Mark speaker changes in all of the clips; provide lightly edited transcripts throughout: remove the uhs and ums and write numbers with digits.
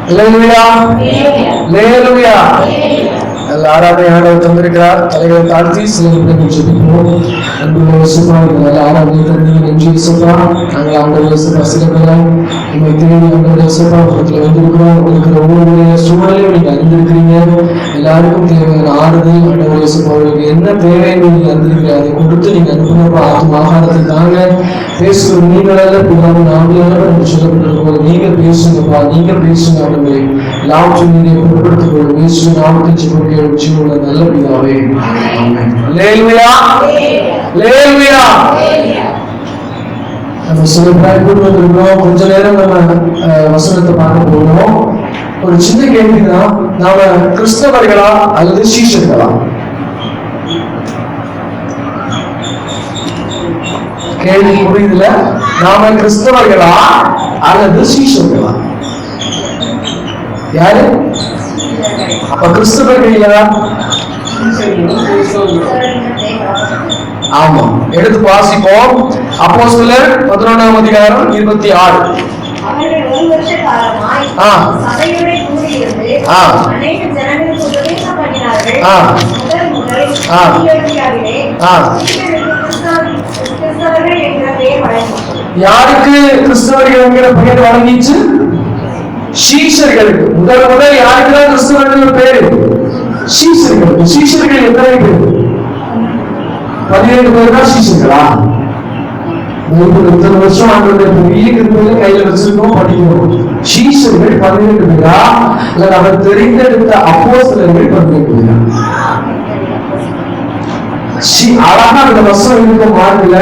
Speaker 1: அல்லேலூயா, அல்லேலூயா. ஆராதனை ஆண்டவர் தந்திருக்கிறார். தலைகளை தாழ்த்தி சில நிமிடங்கள் ஜெபிப்போம். அன்புள்ள இயேசுவா, நல்ல ஆராதனை தந்தீங்க, நன்றி இயேசுவா. நாங்கள் ஆண்டவர் இயேசுவா சிலபெல்லாம் உண்மை தேடி ஆண்டவர் இயேசுவா பக்கத்தில் வந்திருக்கிறோம். இருக்கிற ஒவ்வொரு சூழலையும் நீங்க அறிந்திருக்கிறீங்க. எல்லாருக்கும் தேவையான ஆறுதல் ஆண்டவர் இயேசுவா, அவர்களுக்கு என்ன தேவைன்னு நீங்க அறிந்திருக்கிறீங்க. அதை கொடுத்து நீங்க அனுப்புனப்ப ஆகாரத்தை தாங்க. பேசுகிற நீங்களல்ல பிதாவும் நாங்களல்ல என்று சொல்லப்பட்டிருக்கும் போது நீங்க பேசுங்கப்பா, நீங்க பேசுங்க. ஆண்டவரே எல்லாவற்றையும் நீங்க பொருட்படுத்திக் கொள்ளும். இயேசு நாமத்தை ஜெபிக்கிறோம் ஜீவனுள்ள நல்ல பிதாவே, ஆமென். அல்லேலூயா, அல்லேலூயா. நம்ம சில பேர் கூட்டு வந்திருக்கிறோம். கொஞ்ச நேரம் நம்ம வசனத்தை பார்க்க போகிறோம். ஒரு சின்ன கேள்விதான், நாம கிறிஸ்தவர்களா அல்லது சீஷர்களா? கேள்வி புரியுதுல? நாம கிறிஸ்தவர்களா அல்லது சீஷர்களா? யாரு? அப்ப கிறிஸ்தவர்கள் யார்? ஆமா, எடுத்து வாசிப்போம். அப்போஸ்தலர் 11ஆம் அதிகாரம் 26.
Speaker 2: அவர்கள் ஒரு வருஷ காலமாய் சபையோடு கூடியிருந்து அநேக ஜனங்களுக்கு உபதேசம் பண்ணினார்கள். முதல் முதல் அந்தியோகியாவிலே கிறிஸ்தவர்கள் என்கிற பெயர் வழங்கிற்று.
Speaker 1: யாருக்கு கிறிஸ்தவர்கள் என்கிற பெயர் வழங்கிச்சு? சீஷர்களுக்கு. முதல் யாருக்குதான் கிறிஸ்தவர்கள் பேரு? சீஷர்களுக்கு. சீஷர்கள் எத்தனை பேர்? 17 பேர் தான் சீஷர்களா? இத்தனை வருஷம் ஆண்டவருடைய பெரிய கிருபையை கையில வச்சிருக்கோம், படிக்கிறோம். சீஷர்கள் 17 பேரா இல்ல அவர் தெரிந்தெடுத்த அப்போஸ்தலர்கள் 17 பேரா? அழகா அந்த வசனம் இருக்க மார்க்கல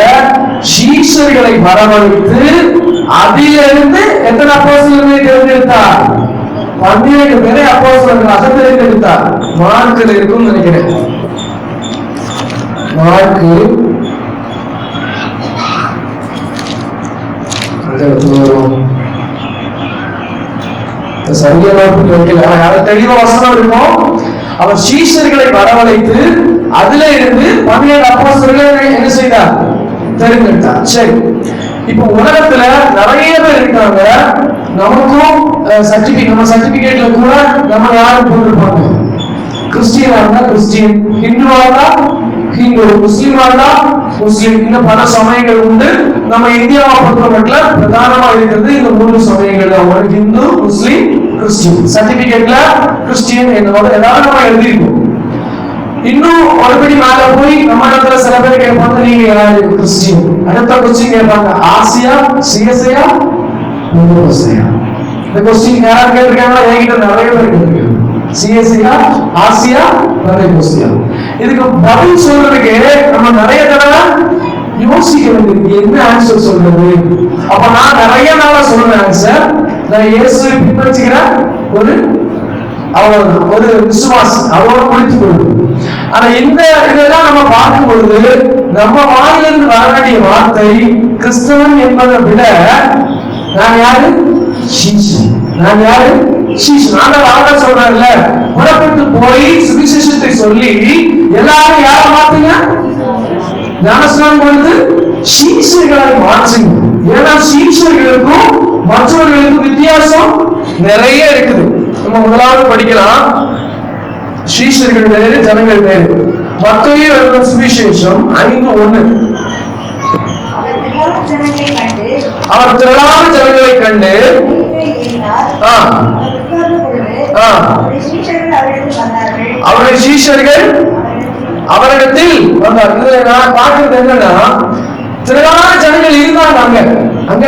Speaker 1: சீஷர்களை வரவழைத்து அதிலிருந்து எத்தனை அப்போஸ்தலர்களை தேர்ந்தெடுத்தார்? 17 பேரை அப்போஸ்தலர்களாக தேர்ந்தெடுத்தார். மார்க்கில் இருக்கும் நினைக்கிறேன். மார்க்கு தெளிவா வசனம் இருக்கும். அவர் சீஷர்களை வரவழைத்து அதுல இருந்து 17 அப்போஸ்தலர்களை என்ன செய்தார்? தெரிந்தெடுத்தார். சரி, இப்ப உலகத்துல நிறைய பேர் இருக்காங்க. நமக்கும் நம்ம சர்டிபிகேட்ல கூட நம்ம யாரும் போட்டிருப்பாங்க. கிறிஸ்டியனா இருந்தா கிறிஸ்டியன், ஹிந்துவா இருந்தா ஹிந்து, முஸ்லீமா இருந்தா முஸ்லீம். இன்னும் பல சமயங்கள் உண்டு. நம்ம இந்தியாவை பொறுத்தமட்டில் பிரதானமா இருக்கிறது இந்த 3 சமயங்கள் தான். ஒரு ஹிந்து, முஸ்லீம், கிறிஸ்டியன். சர்டிபிகேட்ல கிறிஸ்டியன் என்னோட ஏதாவது நம்ம எழுதிருக்கோம். இன்னும் ஒருபடி மேல போய் நம்ம இடத்துல சில பேர் கேட்பாங்க, நீங்க யாரு? கிறிஸ்டியன். அடுத்த கொஸ்டின் கேட்பாங்க, ஆசியா, சிஎஸ்ஐயா, முகோசியா? இந்த கொஸ்டின் யார் கேட்டிருக்காங்க? என்கிட்ட நிறைய பேர் கேட்டிருக்காங்க. சிஎஸ்ஐயா, ஆசியா, முகோசியா? இதுக்கு பதில் சொல்றதுக்கு நம்ம நிறைய தடவை யோசிக்க வேண்டியது, என்ன ஆன்சர் சொல்றது? அப்ப நான் நிறைய நாளா சொல்றேன் ஆன்சர். நான் இயேசுவை பின்பற்றுகிற ஒரு விசுவாசம், அவரோட முடித்து கொள்வது. ஆனா இந்த இதெல்லாம் நம்ம பார்க்கும் பொழுது நம்ம வாயிலிருந்து வர வேண்டிய வார்த்தை கிறிஸ்தவன் என்பதை விட நான் யாரு? சீஷன். நான் யாரு? சீஷன். நான் சொல்றேன்ல, புறப்பட்டு போய் சுவிசேஷத்தை சொல்லி எல்லாரும் யார மாத்துங்க? ஞானஸ்நானம் கொடுத்து சீஷர்களை மாற்றுங்க. ஏன்னா சீஷர்களுக்கும் மற்றவர்களுக்கும் வித்தியாசம் நிறைய இருக்குது. நம்ம முதலாவது படிக்கலாம். சீஷர்கள் வேறு, ஜனங்கள் வேறு. மத்தேயு எழுதின சுவிசேஷம் 5:1. அவர் திரளான ஜனங்களை கண்டு அவருடைய சீஷர்கள் அவரிடத்தில் வந்தார். நான் பார்க்கிறது என்னன்னா, திரளான ஜனங்கள் இருந்தாங்க. அங்க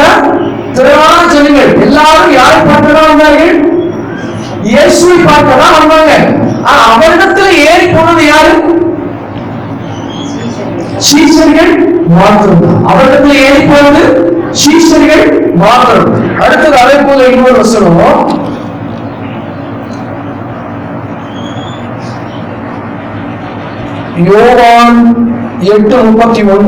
Speaker 1: திரளான ஜனங்கள் எல்லாரும் யாரை பார்க்கதான் வந்தார்கள்? இயேசுவை பார்க்கதான் வந்தாங்க. அவரிடத்துல ஏறி போனது யாரு? சீஷர்கள் மாத்திரம். அவரிடத்துல ஏறி போனது சீஷர்கள் மாத்திரம். அடுத்தது அதே போல இன்னொரு வசனம், யோவான் 8:31.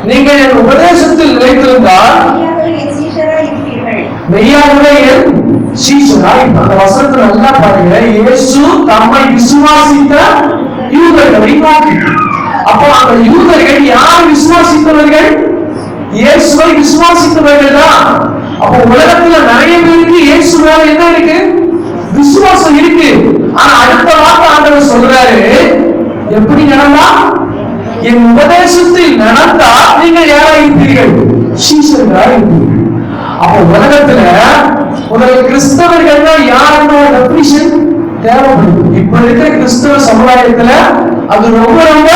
Speaker 1: நீங்க என் உபதேசத்தில் நிலைத்திருந்தால் மெய்யாகவே என் சீஷராய். அந்த வசனத்தை நல்லா பாருங்க. இயேசு தம்மை விசுவாசித்த யூதர்களை நோக்கி, அப்போ அந்த யூதர்கள் யாரை விசுவாசித்தவர்கள்? இயேசுவை விசுவாசித்தவர்கள் தான். அப்போ உலகத்துல நிறைய பேருக்கு இயேசு மேல என்ன இருக்கு? விசுவாசம் இருக்கு. ஆனா அடுத்த வார்த்தை ஆண்டவர் சொல்றாரு, எப்படி நடந்தா? என் உபதேசத்தில் நடந்தா நீங்கள் யாரா இருப்பீர்கள்? சீஷர்களா இருப்பீர்கள். அப்போ உலகத்துல முதல் கிறிஸ்தவர்கள் யாருன்னா டெபினிஷன் தேவைப்படுது. இப்ப இருக்கிற கிறிஸ்தவ சமுதாயத்துல அது ரொம்ப ரொம்ப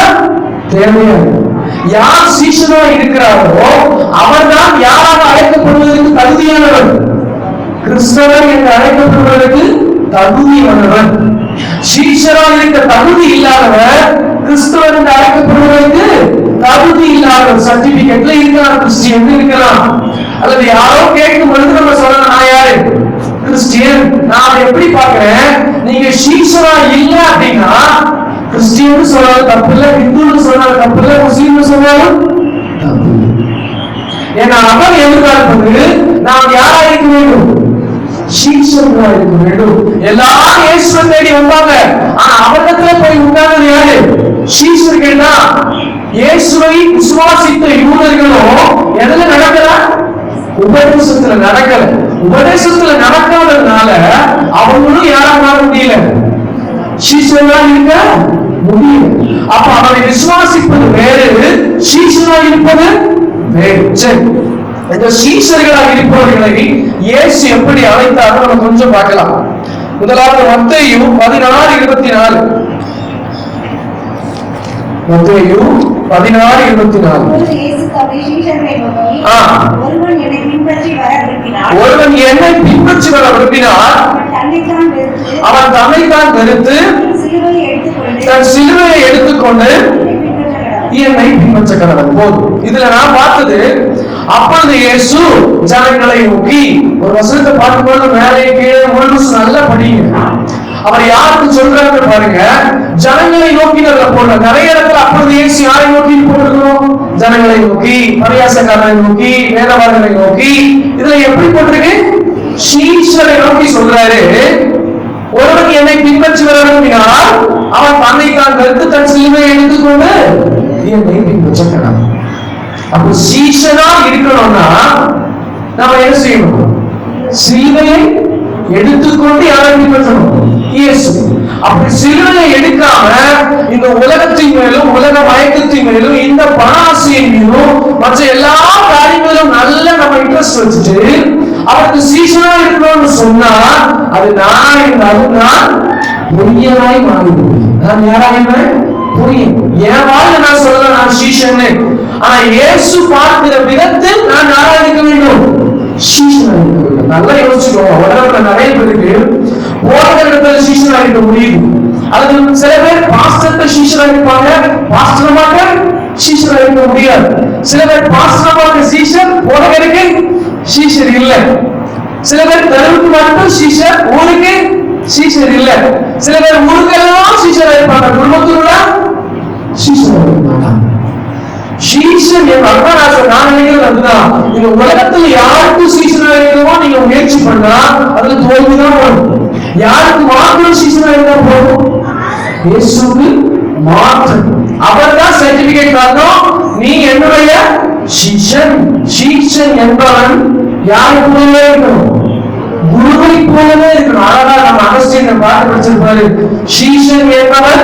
Speaker 1: தேவையா இருக்கு. யார் சீஷனா இருக்கிறாரோ அவர்தான் யாராக அழைக்கப்படுவதற்கு தகுதியானவர். கிறிஸ்தவர் என்று அழைக்கப்படுவதற்கு தகுதியானவர். சீஷரா இருக்க தகுதி இல்லாதவர் கிறிஸ்தவர் என்று அழைக்கப்படுவதற்கு தகுதி இல்லாதவர். சர்டிபிகேட்ல இருக்கலாம், கிறிஸ்டியன் இருக்கலாம். அல்லது யாரோ கேட்கும் பொழுது நம்ம சொல்லலாம், நான் யாரு? கிறிஸ்டியன். நான் எப்படி பார்க்கிறேன், நீங்க சீஷரா இல்ல அப்படின்னா கிறிஸ்டியன் சொன்னாலும் தப்பு இல்லை, இந்துன்னு சொன்னாலும் தப்பு இல்லை, முஸ்லீம் சொன்னாலும் தப்பு இல்லை. ஏன்னா அவர் எதிர்பார்ப்பது நாம் யாரா இருக்க வேண்டும்? சீஷர்களா இருக்க வேண்டும். எல்லாரும் இயேசுவை தேடி வந்தாங்க, ஆனா அவரிடத்துல போய் உட்கார்ந்தது யாரு? சீஷர்கள் தான். இயேசுவை விசுவாசித்த யூதர்களும் எதுல நடக்கல? உபதேசத்துல நடக்கல. உபதேசத்துல நடக்காததுனால அவங்களும் யாரா மாற முடியல? சீஷர்களா இருக்க முடியல. அப்ப அவரை விசுவாசிப்பது வேறு, சீஷனா இருப்பது வேறு. சரி, இந்த சீஷர்களா இருப்பவர்களை இயேசு எப்படி அழைத்தாரோ நம்ம கொஞ்சம் பார்க்கலாம். முதலாவது மத்தேயு 16:24. மத்தேயு 16:24. ஒருவன் என்னை பின்பற்றி வர விரும்பினால் அவன் தன்னைத்தான் வெறுத்து தன் சிலுவையை எடுத்துக்கொண்டு என்னை பின்பற்ற கடவுள். போதும். இதுல நான் பார்த்தது, அப்பொழுது இயேசு ஜனங்களை நோக்கி, ஒரு வசனத்தை பார்க்கும்போது மேலே கீழே முழுசு நல்லா படிங்க. அவர் யாருக்கு சொல்றாரு பாருங்க, ஜனங்களை நோக்கி போன நிறைய இடத்துல அப்பொழுது இயேசு யாரை நோக்கி போட்டிருக்கிறோம்? ஜனங்களை நோக்கி, பரியாசக்காரரை நோக்கி, வேதவாதிகளை நோக்கி. இதுல எப்படி போட்டிருக்கு? சீஷரை நோக்கி சொல்றாரு. ஒருவன் என்னை பின்பற்றி வர விரும்பினால் அவன் தன்னைத்தான் வெறுத்து தன் சிலுவையை எடுத்துக்கொண்டு என்னை பின்பற்ற கடவுள். அப்போ சீஷனா இருக்கணும்னா நாம என்ன செய்யணும்? சிலுவையை எடுத்துக்கொண்டு யாரை பின்பற்றணும்? இயேசு. அப்படி சிலுவையை எடுக்காம இந்த உலகத்தின் மேலும், உலக மயக்கத்தின் மேலும், இந்த பணாசையின் மீதும், மற்ற எல்லா காரியங்களும் நல்ல நம்ம இன்ட்ரெஸ்ட் வச்சுட்டு அவருக்கு சீஷனா இருக்கணும்னு சொன்னா அது நான் இருந்தாலும் நான் பொய்யனாய் மாறிடுவேன். நான் யாராயிருவேன்? பொய்யன். என் வாழ்க்கை நான் சொல்லல நான் சீஷன்னு. ஆனா இயேசு பார்க்கிற விதத்தில் நான் யாரா இருக்க வேண்டும்? சீஷனா இருக்க வேண்டும். நல்லா யோசிச்சுக்கோங்க. உலகத்துல நிறைய பேருக்கு போகிற இடத்துல சீஷனா இருக்க முடியும். அது சில பேர் பாஸ்டர்ட்ட சீஷனா இருப்பாங்க, பாஸ்டரமாக சீஷனா இருக்க முடியாது. சில பேர் பாஸ்டரமாக சீஷர், போதகருக்கு சீஷர் இல்ல. சில பேர் தெருவுக்கு மட்டும் சீஷர், ஊருக்கு சீஷர் இல்ல. சில பேர் ஊருக்கெல்லாம் சீஷரா இருப்பாங்க, குடும்பத்துக்குள்ள சீஷரா இருப்பாங்க. சீஷன் நான் நினைக்கிறது அதுதான். இந்த உலகத்துல யாருக்கும் சீஷனா இருக்கணுமோ நீங்க முயற்சி பண்ணா அதுல தோல்விதான் வரும். யாருக்கு மாத்திரம் சீஷனா இருந்தா போதும்? இயேசுவுக்கு மாத்திரம். அவர் தான் சர்டிபிகேட் காரணம், நீ என்னுடைய சீஷன். சீஷன் என்பவன் யாருக்கு போலவே இருக்கணும்? குருவை போலவே இருக்கணும். அழகா நம்ம அகஸ்டியன் பாட்டு படிச்சிருப்பாரு. சீஷன் என்பவன்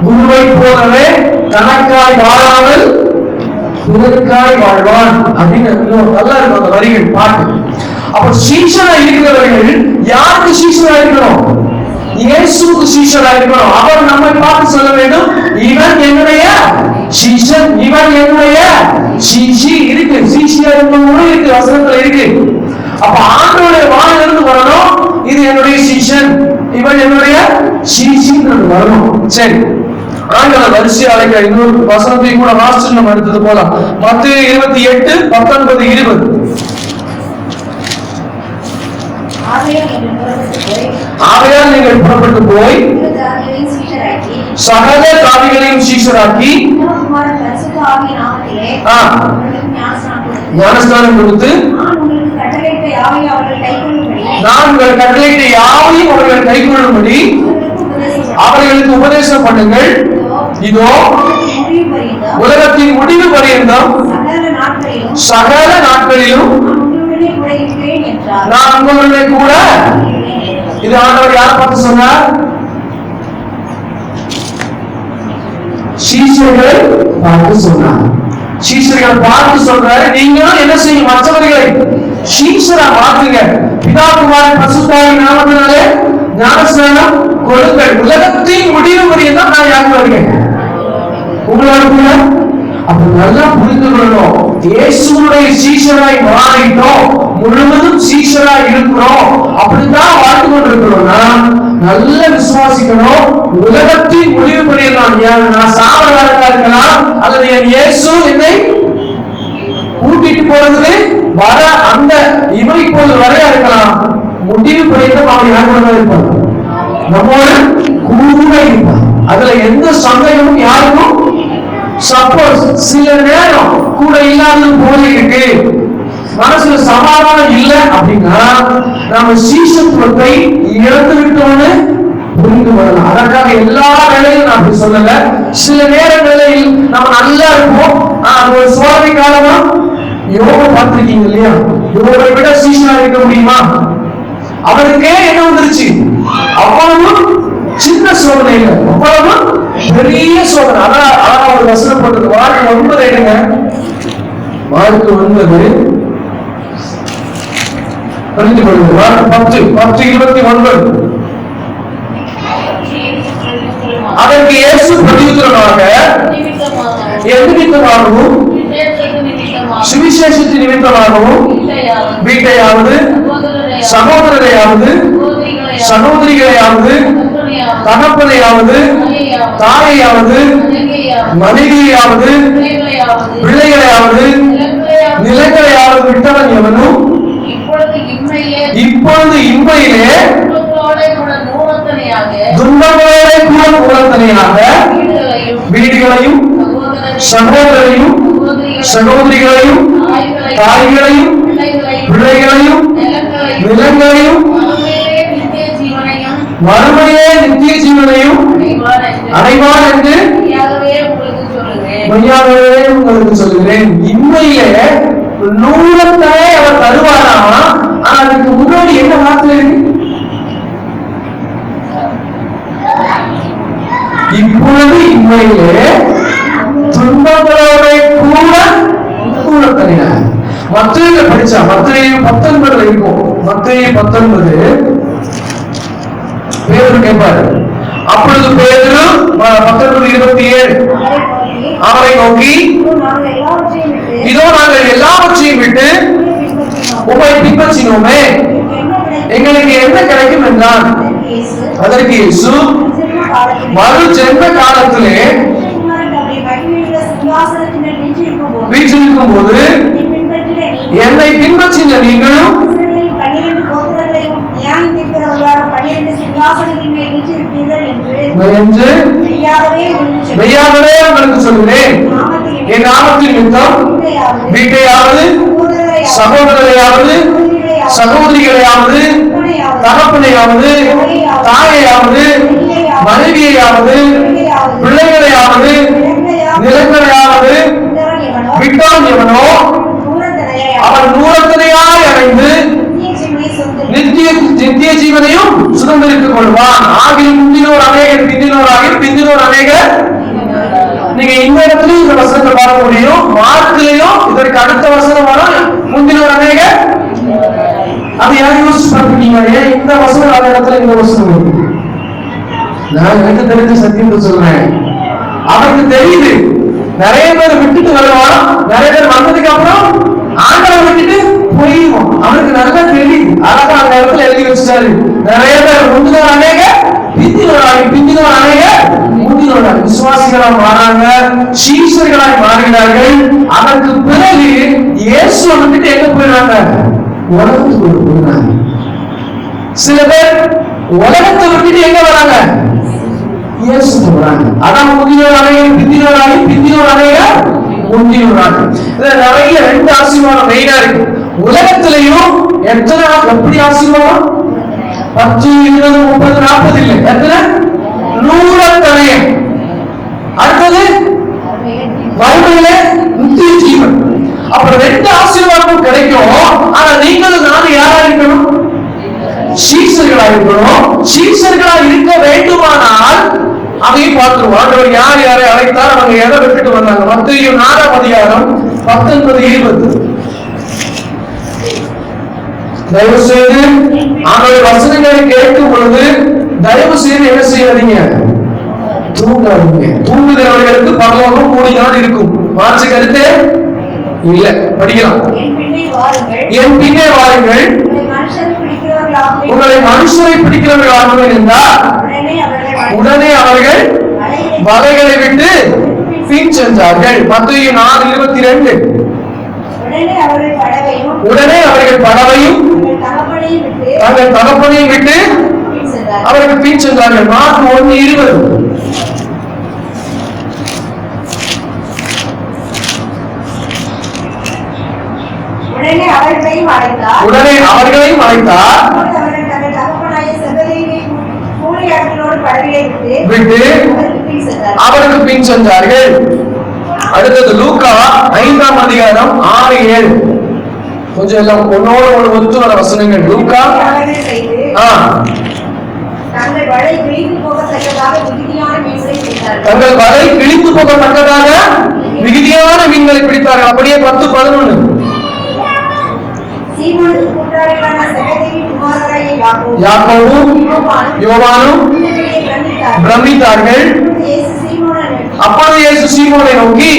Speaker 1: குருவை போலவே தனக்காய் வாழாமல் பிறருக்காய் வாழ்வான் அப்படின்னு நல்லா இருக்கும் அந்த வரிகள் பாட்டு. அப்ப சீஷனா இருக்கிறவர்கள் யாருக்கு சீஷனா இருக்கணும்? இயேசுவுக்கு சீஷனா இருக்கணும். அவர் நம்மை பார்த்து சொல்ல வேண்டும், இவன் என்னுடைய சீஷன், இவன் என்னுடைய சீஷி. இருக்கு, சீஷியா இருக்கணும் இருக்கு, வசனத்துல இருக்கு. அப்ப ஆண்டவருடைய வாயிலிருந்து வரணும், இது என்னுடைய சீஷன், இவன் என்னுடைய சீஷின்றது வரணும். சரி, ஆண்டவர் வரிசையா அழைக்கிற இன்னொரு வசனத்தை கூட வாசிச்சு நம்ம எடுத்தது போலாம். மத்தேயு 28:19-20. ஆகையால் நீங்கள் புறப்பட்டு போய் சகல ஜாதிகளையும் சீஷராக்கி ஞானஸ்நானம் கொடுத்து நான் உங்கள் கட்டளையிட்ட யாவையும் அவர்கள் கைக்கொள்ளும்படி அவர்களுக்கு உபதேசம் பண்ணுங்கள். இதோ உலகத்தின் முடிவு பரியந்தம் சகல நாட்களிலும் நான் உங்களுடைய கூட. இது ஆண்டவர் யார் பார்த்து சொன்னார்? சீஷர்களை பார்த்து சொன்னார். சீஷர்களை பார்த்து சொல்றாரு, நீங்களும் என்ன செய்யும்? மற்றவர்களை சீஷரா மாற்றுங்க. பிதா குமாரன் பரிசுத்தாவின் நாமத்தினாலே ஞானஸ்நானம் கொடுங்கள். உலகத்தின் முடிவு பரியந்தம் நான் யாருக்கு வருகிறேன்? உங்களோட கூட. அப்ப நல்லா புரிந்து கொள்ளணும், இயேசுவுடைய சீஷராய் மாறிட்டோம், முழுவதும் சீஷராய் இருக்கிறோம், அப்படித்தான் வாழ்ந்து கொண்டிருக்கிறோம்னா நல்ல விசுவாசிக்கணும். உலகத்தின் முடிவு பரியலாம் நான் சாவரா இருக்கலாம், அல்லது என் இயேசு என்னை கூட்டிட்டு போறது வர அந்த இவை போது வரையா இருக்கலாம், முடிவு பரியந்தம் அவன் யாரோட இருப்பான்? நம்மோடு கூட இருப்பான். அதுல எந்த சந்தேகமும் யாருக்கும். சப்போஸ் சில நேரம் கூட இல்லாதது போல இருக்கு, மனசுல சமாதானம் இல்லை அப்படின்னா நம்ம சீஷத்துவத்தை இழந்து விட்டோம்னு புரிந்து கொள்ளலாம். அதற்காக எல்லா வேலையும் நான் அப்படி சொல்லல. சில நேரங்களில் நம்ம நல்லா இருப்போம், அது ஒரு சோதனை காலமா. யோகா பார்த்திருக்கீங்க இல்லையா? யோகை விட சீஷனா இருக்க முடியுமா? அவருக்கே என்ன வந்துருச்சு? அவ்வளவு சின்ன சோதனை இல்லை, அவ்வளவு பெரிய சோதனை. அதான் ஒரு வசனம் போட்டது. மார்க் 9 எடுங்க. மார்க் 9 புரிந்து கொள்ளுங்க. மார்க் 10:29. அதற்கு இயேசு பிரதியுத்தரமாக, எது நிமித்தமாகவும்? சுவிசேஷத்தின் நிமித்தமாகவும் வீட்டையாவது சகோதரரையாவது சகோதரிகளையாவது தகப்பனையாவது தாயையாவது மனைவியாவது பிள்ளைகளையாவது நிலங்களையாவது விட்டவன் எவனும் இப்பொழுது இம்மையிலே துன்பங்களோட கூட மூலத்தனையாக வீடுகளையும் சகோதரையும் சகோதரிகளையும் தாய்களையும் பிள்ளைகளையும் நிலங்களையும் மறுமையே நித்திய ஜீவனையும் அடைவான் என்று மெய்யாகவே உங்களுக்கு சொல்கிறேன். இம்மையிலே நூலத்தை அவர் தருவாராமா. அதுக்கு முன்னாடி என்ன வார்த்தை இருக்கு? இப்பொழுது இம்மையிலே துன்பங்களோட கூட கூடத்தனினார். மத்தேயுல படிச்சா மத்தேயு 19 இருக்கும். மத்தேயு 19 பேதுரு கேட்பாரு. அப்பொழுது பேதுரு 19:27 அவரை நோக்கி, இதோ நாங்கள் எல்லாவற்றையும் விட்டு உம்மை பின்பற்றினோமே, எங்களுக்கு என்ன கிடைக்கும் என்றான். அதற்கு இயேசு, மறு ஜென்ம காலத்திலே வீற்றிருக்கும் போது என்னை பின்பற்றின நீங்களும் என்று மெய்யாகவே உங்களுக்கு சொல்கிறேன். என் நாமத்தின் நிமித்தம் வீட்டையாவது சகோதரரையாவது சகோதரிகளையாவது தகப்பனையாவது தாயையாவது மனைவியையாவது பிள்ளைகளையாவது நிலங்களையாவது விட்டான் எவனோ அவன் நூலத்தனையாய் அடைந்து நித்திய ஜீவனையும் சுதந்திரித்துக் கொள்வான். ஆகியும் முந்தினோர் அநேகர் பிந்தினோர் அநேகர். நீங்க இந்த இடத்துலயும் இந்த வசனத்தை பார்க்க முடியும். மார்க்லயும் இதற்கு அடுத்த வசனம் வரும், முந்தினோர் அநேகர். அது யாரும் யோசிச்சு பார்த்துருக்கீங்க? ஏன் இந்த வசனம் அந்த இடத்துல இந்த வசனம் வரும்? நான் எனக்கு தெரிஞ்ச சத்தியத்தை சொல்றேன். அவருக்கு தெரியுது நிறைய பேர் விட்டுட்டு வருவான், நிறைய பேர் வந்ததுக்கு அப்புறம் ஆண்டவரை விட்டுட்டு போயிடுவோம். அவனுக்கு நல்லா தெரியுது. அழகா அந்த இடத்துல எழுதி வச்சுட்டாரு. நிறைய பேர் முந்தினோர் அநேக பிந்தினோர் அநேக முந்தினோர் விசுவாசிகளாய் மாறாங்க, சீஷர்களாய் மாறுகிறார்கள். அதற்கு பிறகு இயேசு வந்துட்டு எங்க போயிடுறாங்க? உலகத்துக்கு போயிடுறாங்க. சில பேர் உலகத்தை விட்டுட்டு எங்க வராங்க? இயேசு வராங்க. அதான் முந்தினோர் அநேக பிந்தினோர் அநேக முந்தினோர். இதுல நிறைய 2 ஆசீர்வாதம் மெயினா இருக்கு. உலகத்திலையும் எத்தனை எப்படி ஆசீர்வாதம்? 10, 20, 30, 40 இல்லை. எத்தனை? 100 தனையம். அடுத்தது மறுமையில நித்திய ஜீவன். அப்புறம் 2 ஆசீர்வாதமும் கிடைக்கும். ஆனா நீங்களும் நானும் யாரா இருக்கணும்? சீஷர்களா இருக்கணும். சீஷர்களா இருக்க வேண்டுமானால் அதையும் பார்த்துருவோம். ஆண்டவர் யார் யாரை அழைத்தார், அவங்க எதை விட்டுட்டு வந்தாங்க. மத்தேயு 4ஆம் அதிகாரம் 19-20. தயவு செய்து ஆண்டவர் வசனங்களை கேட்கும் பொழுது தயவு செய்து என்ன செய்யாதீங்க? தூங்காதீங்க. தூங்குகிறவர்களுக்கு பரலோகம் கூடிதான் இருக்கும். மாற்று கருத்து இல்ல. படிக்கலாம். என் பின்னே வாருங்கள், உங்களை மனுஷரை பிடிக்கிறவர்களாக இருந்தால் உடனே அவர்கள் வலைகளை விட்டு பின் சென்றார்கள். மத்தேயு 4:22. உடனே அவர்கள் படவையும் தங்கள் தகப்பனையும் விட்டு அவர்கள் பின் சென்றார்கள். மார்க் 1:20. உடனே அவர்களையும் அழைத்தார், விட்டு அவருக்கு பின் சென்றார்கள். அடுத்தது லூக்கா 5ஆம் அதிகாரம் 6-7. கொஞ்சம் எல்லாம் ஒன்னோடு ஒத்து வர வசனங்கள். லூக்கா தங்கள் வலை கிழிந்து போகத்தக்கதாக மிகுதியான மீன்களை பிடித்தார்கள். அப்படியே 10-11. யாக்கோபும் யோவானும் பிரமித்தார்கள். அப்பொழுது இயேசு சீமோனை நோக்கி,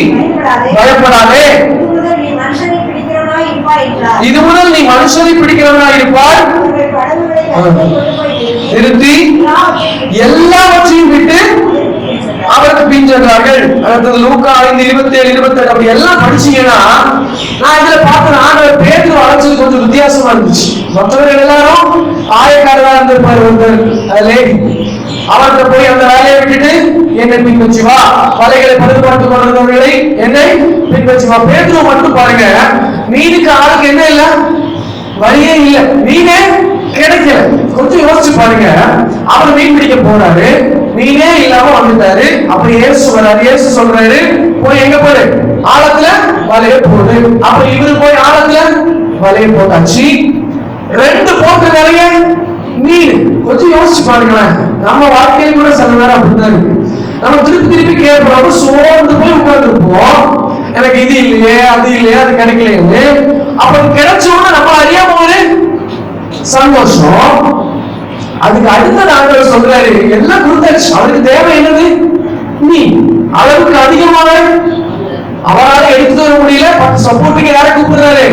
Speaker 1: பயப்படாதே, இது முதல் நீ மனுஷனை பிடிக்கிறவனா இருப்பாய். நிறுத்தி எல்லாவற்றையும் விட்டு அவருக்கு பின் சென்றார்கள். அடுத்தது லூக்கா 5:27-28. அப்படி எல்லாம் படிச்சீங்கன்னா நான் இதுல பார்த்தேன், ஆண்டவர் பேதுரு அழைச்சது கொஞ்சம் வித்தியாசமா இருந்துச்சு. மற்றவர்கள் எல்லாரும் ஆயக்காரரா இருந்திருப்பாரு. ஒருத்தர் லேடி, அவர்கிட்ட போய் அந்த வேலையை விட்டுட்டு என்னை பின்பற்றி வா, வலைகளை பழுதுபார்த்துக் கொண்டிருந்தவர்களை என்னை பின்பற்றி வா. பேதுரு மட்டும் பாருங்க, மீனுக்கு ஆளுக்கு என்ன இல்ல, வழியே இல்ல, மீனே கிடைக்கல. கொஞ்சம் யோசிச்சு பாருங்க. அவர் மீன் பிடிக்க போறாரு, மீனே இல்லாம வந்துட்டாரு. அப்ப இயேசு வராரு. இயேசு சொல்றாரு, போய் எங்க போரு, ஆழத்துல வலைய போடு. அப்ப இவரு போய் ஆழத்துல வலைய போட்டாச்சு. 2 போட்டு நிறைய மீன். கொஞ்சம் யோசிச்சு பாருங்களேன். நம்ம வாழ்க்கையில கூட சில நேரம் அப்படிதான் இருக்கு. நம்ம திருப்பி கேட்போம், சோர்ந்து போய் உட்கார்ந்துருப்போம். எனக்கு இது இல்லையே, அது இல்லையே, அது கிடைக்கலையே. அப்ப கிடைச்ச உடனே நம்ம அறியாம ஒரு சந்தோஷம். அதுக்கு அடுத்த ஆண்டவர் சொல்றாரு, எல்லாம் கொடுத்தாச்சு, அவருக்கு தேவை என்னது? நீ அளவுக்கு அதிகமாக அவரால் எடுத்து வர முடியல. சப்போர்ட்டுக்கு யாரை கூப்பிடுறாரு?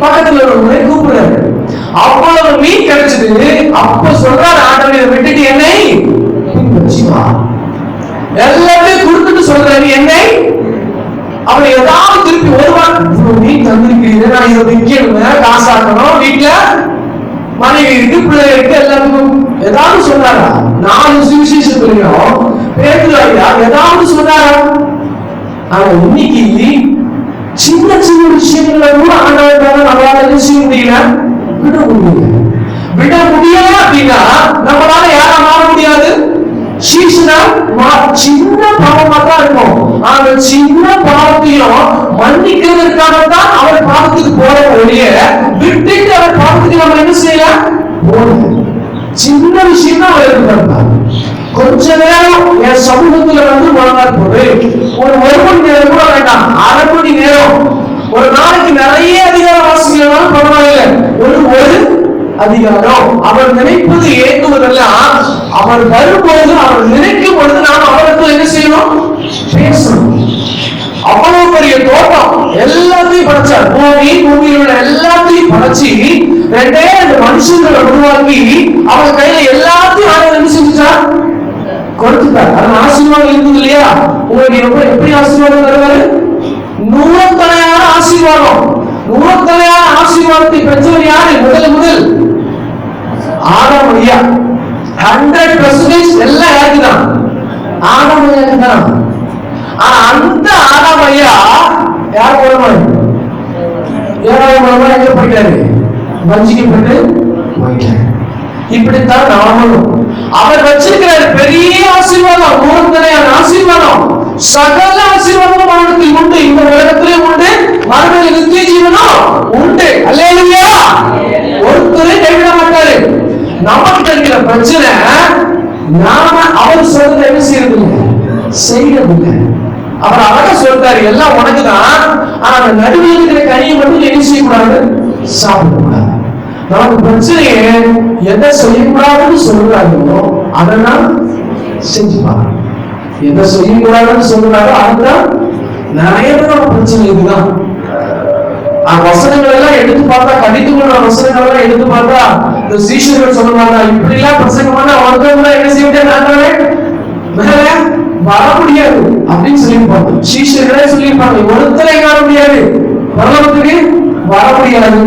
Speaker 1: பக்கத்துல உள்ளவங்களை கூப்பிடுறாரு. அவ்வளவு மீன் கிடைச்சது. அப்ப சொல்றாரு ஆண்டவர், இதை விட்டுட்டு என்னை பின்பற்றி வா. எல்லாத்தையும் கொடுத்துட்டு சொல்றாரு, என்னை. அவரை ஏதாவது திருப்பி வருவான், மீன் தந்திருக்கிறீங்க, நான் இதை விற்கணும், காசாக்கணும், வீட்டுல மனைவி இருக்கு, பிள்ளை இருக்கு, எல்லாத்துக்கும் ஏதாவது சொன்னாரா? 4 சுவிசேஷத்துலயும் பேதுரு ஐயா ஏதாவது சொன்னாரா? ஆனா இன்னைக்கு சின்ன சின்ன விஷயங்கள்ல கூட ஆண்டவருக்காக நம்மளால என்ன செய்ய முடியல? விட முடியல அப்படின்னா நம்மளால யாரா மாற முடியாது? சீசனா சின்ன பாவமா தான் இருக்கும். அந்த சின்ன பாவத்தையும் மன்னிக்கிறதுக்காகத்தான் அவர் பாவத்துக்கு போற ஒழிய விட்டுட்டு அவர் பாவத்துக்கு நம்ம என்ன செய்யலாம்? சின்ன விஷயம் தான் அவர் எதிர்பார்ப்பார். கொஞ்ச நேரம் என் சமூகத்துல வந்து வாழ்நாள் போது ஒரு 1 மணி நேரம் கூட வேண்டாம், 1/2 மணி நேரம். ஒரு நாளைக்கு நிறைய அதிகாரம் வாசிக்கலாம், பரவாயில்லை. ஒரு அதிகாரம். அவர் நினைப்பது ஏற்றுவதெல்லாம் அவர் வரும்போது, அவர் நினைக்கும் பொழுது நாம் அவருக்கு என்ன செய்யணும்? பேசணும். அவ்வளவு பெரிய தோட்டம், எல்லாத்தையும் படைச்சார். பூமியில் உள்ள எல்லாத்தையும் படைச்சி 2 மனுஷங்களை உருவாக்கி அவர் கையில எல்லாத்தையும் ஆண்டவர் என்ன செஞ்சார்? கொடுத்துட்டார். அது ஆசீர்வாதம் இருந்தது இல்லையா? உங்களுக்கு எப்படி ஆசீர்வாதம் தருவாரு? 100 தலையான ஆசீர்வாதம். 100 தலையான ஆசீர்வாதத்தை பெற்றவர் யாரு? முதல் ஆதாம் ஐயா. 100% எல்லாம் யாருக்குதான்? ஆதாம் ஐயாக்கு தான். ஆனா அந்த ஆதாம் ஐயா யார் மூலமா? ஏழாவது மூலமா எங்க போயிட்டாரு? வஞ்சிக்கப்பட்டு போயிட்டாரு. இப்படித்தான் நாமளும் அவர் வச்சிருக்கிற பெரிய ஆசீர்வாதம், நூறுதனையான ஆசீர்வாதம், சகல ஆசீர்வாதமும் அவனுக்கு உண்டு. இந்த உலகத்திலே உண்டு, மறுமையில் நித்திய ஜீவனும் உண்டு. அல்லேலூயா. ஒருத்தரை கைவிட மாட்டாரு. நமக்கு இருக்கிற பிரச்சனை, நாம அவர் சொல்றதை என்ன செய்யறதில்லை, செய்யறதில்லை. அவர் அழகா சொல்றாரு, எல்லாம் உனக்குதான், ஆனா அந்த நடுவில் இருக்கிற கனியை மட்டும் என்ன செய்யக்கூடாது, சாப்பிடக்கூடாது. நமக்கு பிரச்சனையே எதை செய்யக்கூடாதுன்னு சொல்றாங்களோ அதெல்லாம் செஞ்சுப்பாங்க. எதை செய்யக்கூடாதுன்னு சொல்றாரோ அதுதான் நிறைய பேர் பிரச்சனை. இதுதான் வசனங்கள் எல்லாம் எடுத்து பார்த்தா, கடித்து கொண்ட வசனங்கள் எல்லாம் எடுத்து பார்த்தா, இந்த சீஷர்கள் சொல்லுவாங்க, இப்படி எல்லாம் பிரசங்கம் பண்ணா ஒருத்தவங்க என்ன செய்ய மேல வர முடியாது அப்படின்னு சொல்லியிருப்பாங்க. சீஷர்களே சொல்லியிருப்பாங்க, ஒருத்தரை காண முடியாது, பரலோகத்துக்கு வர முடியாது.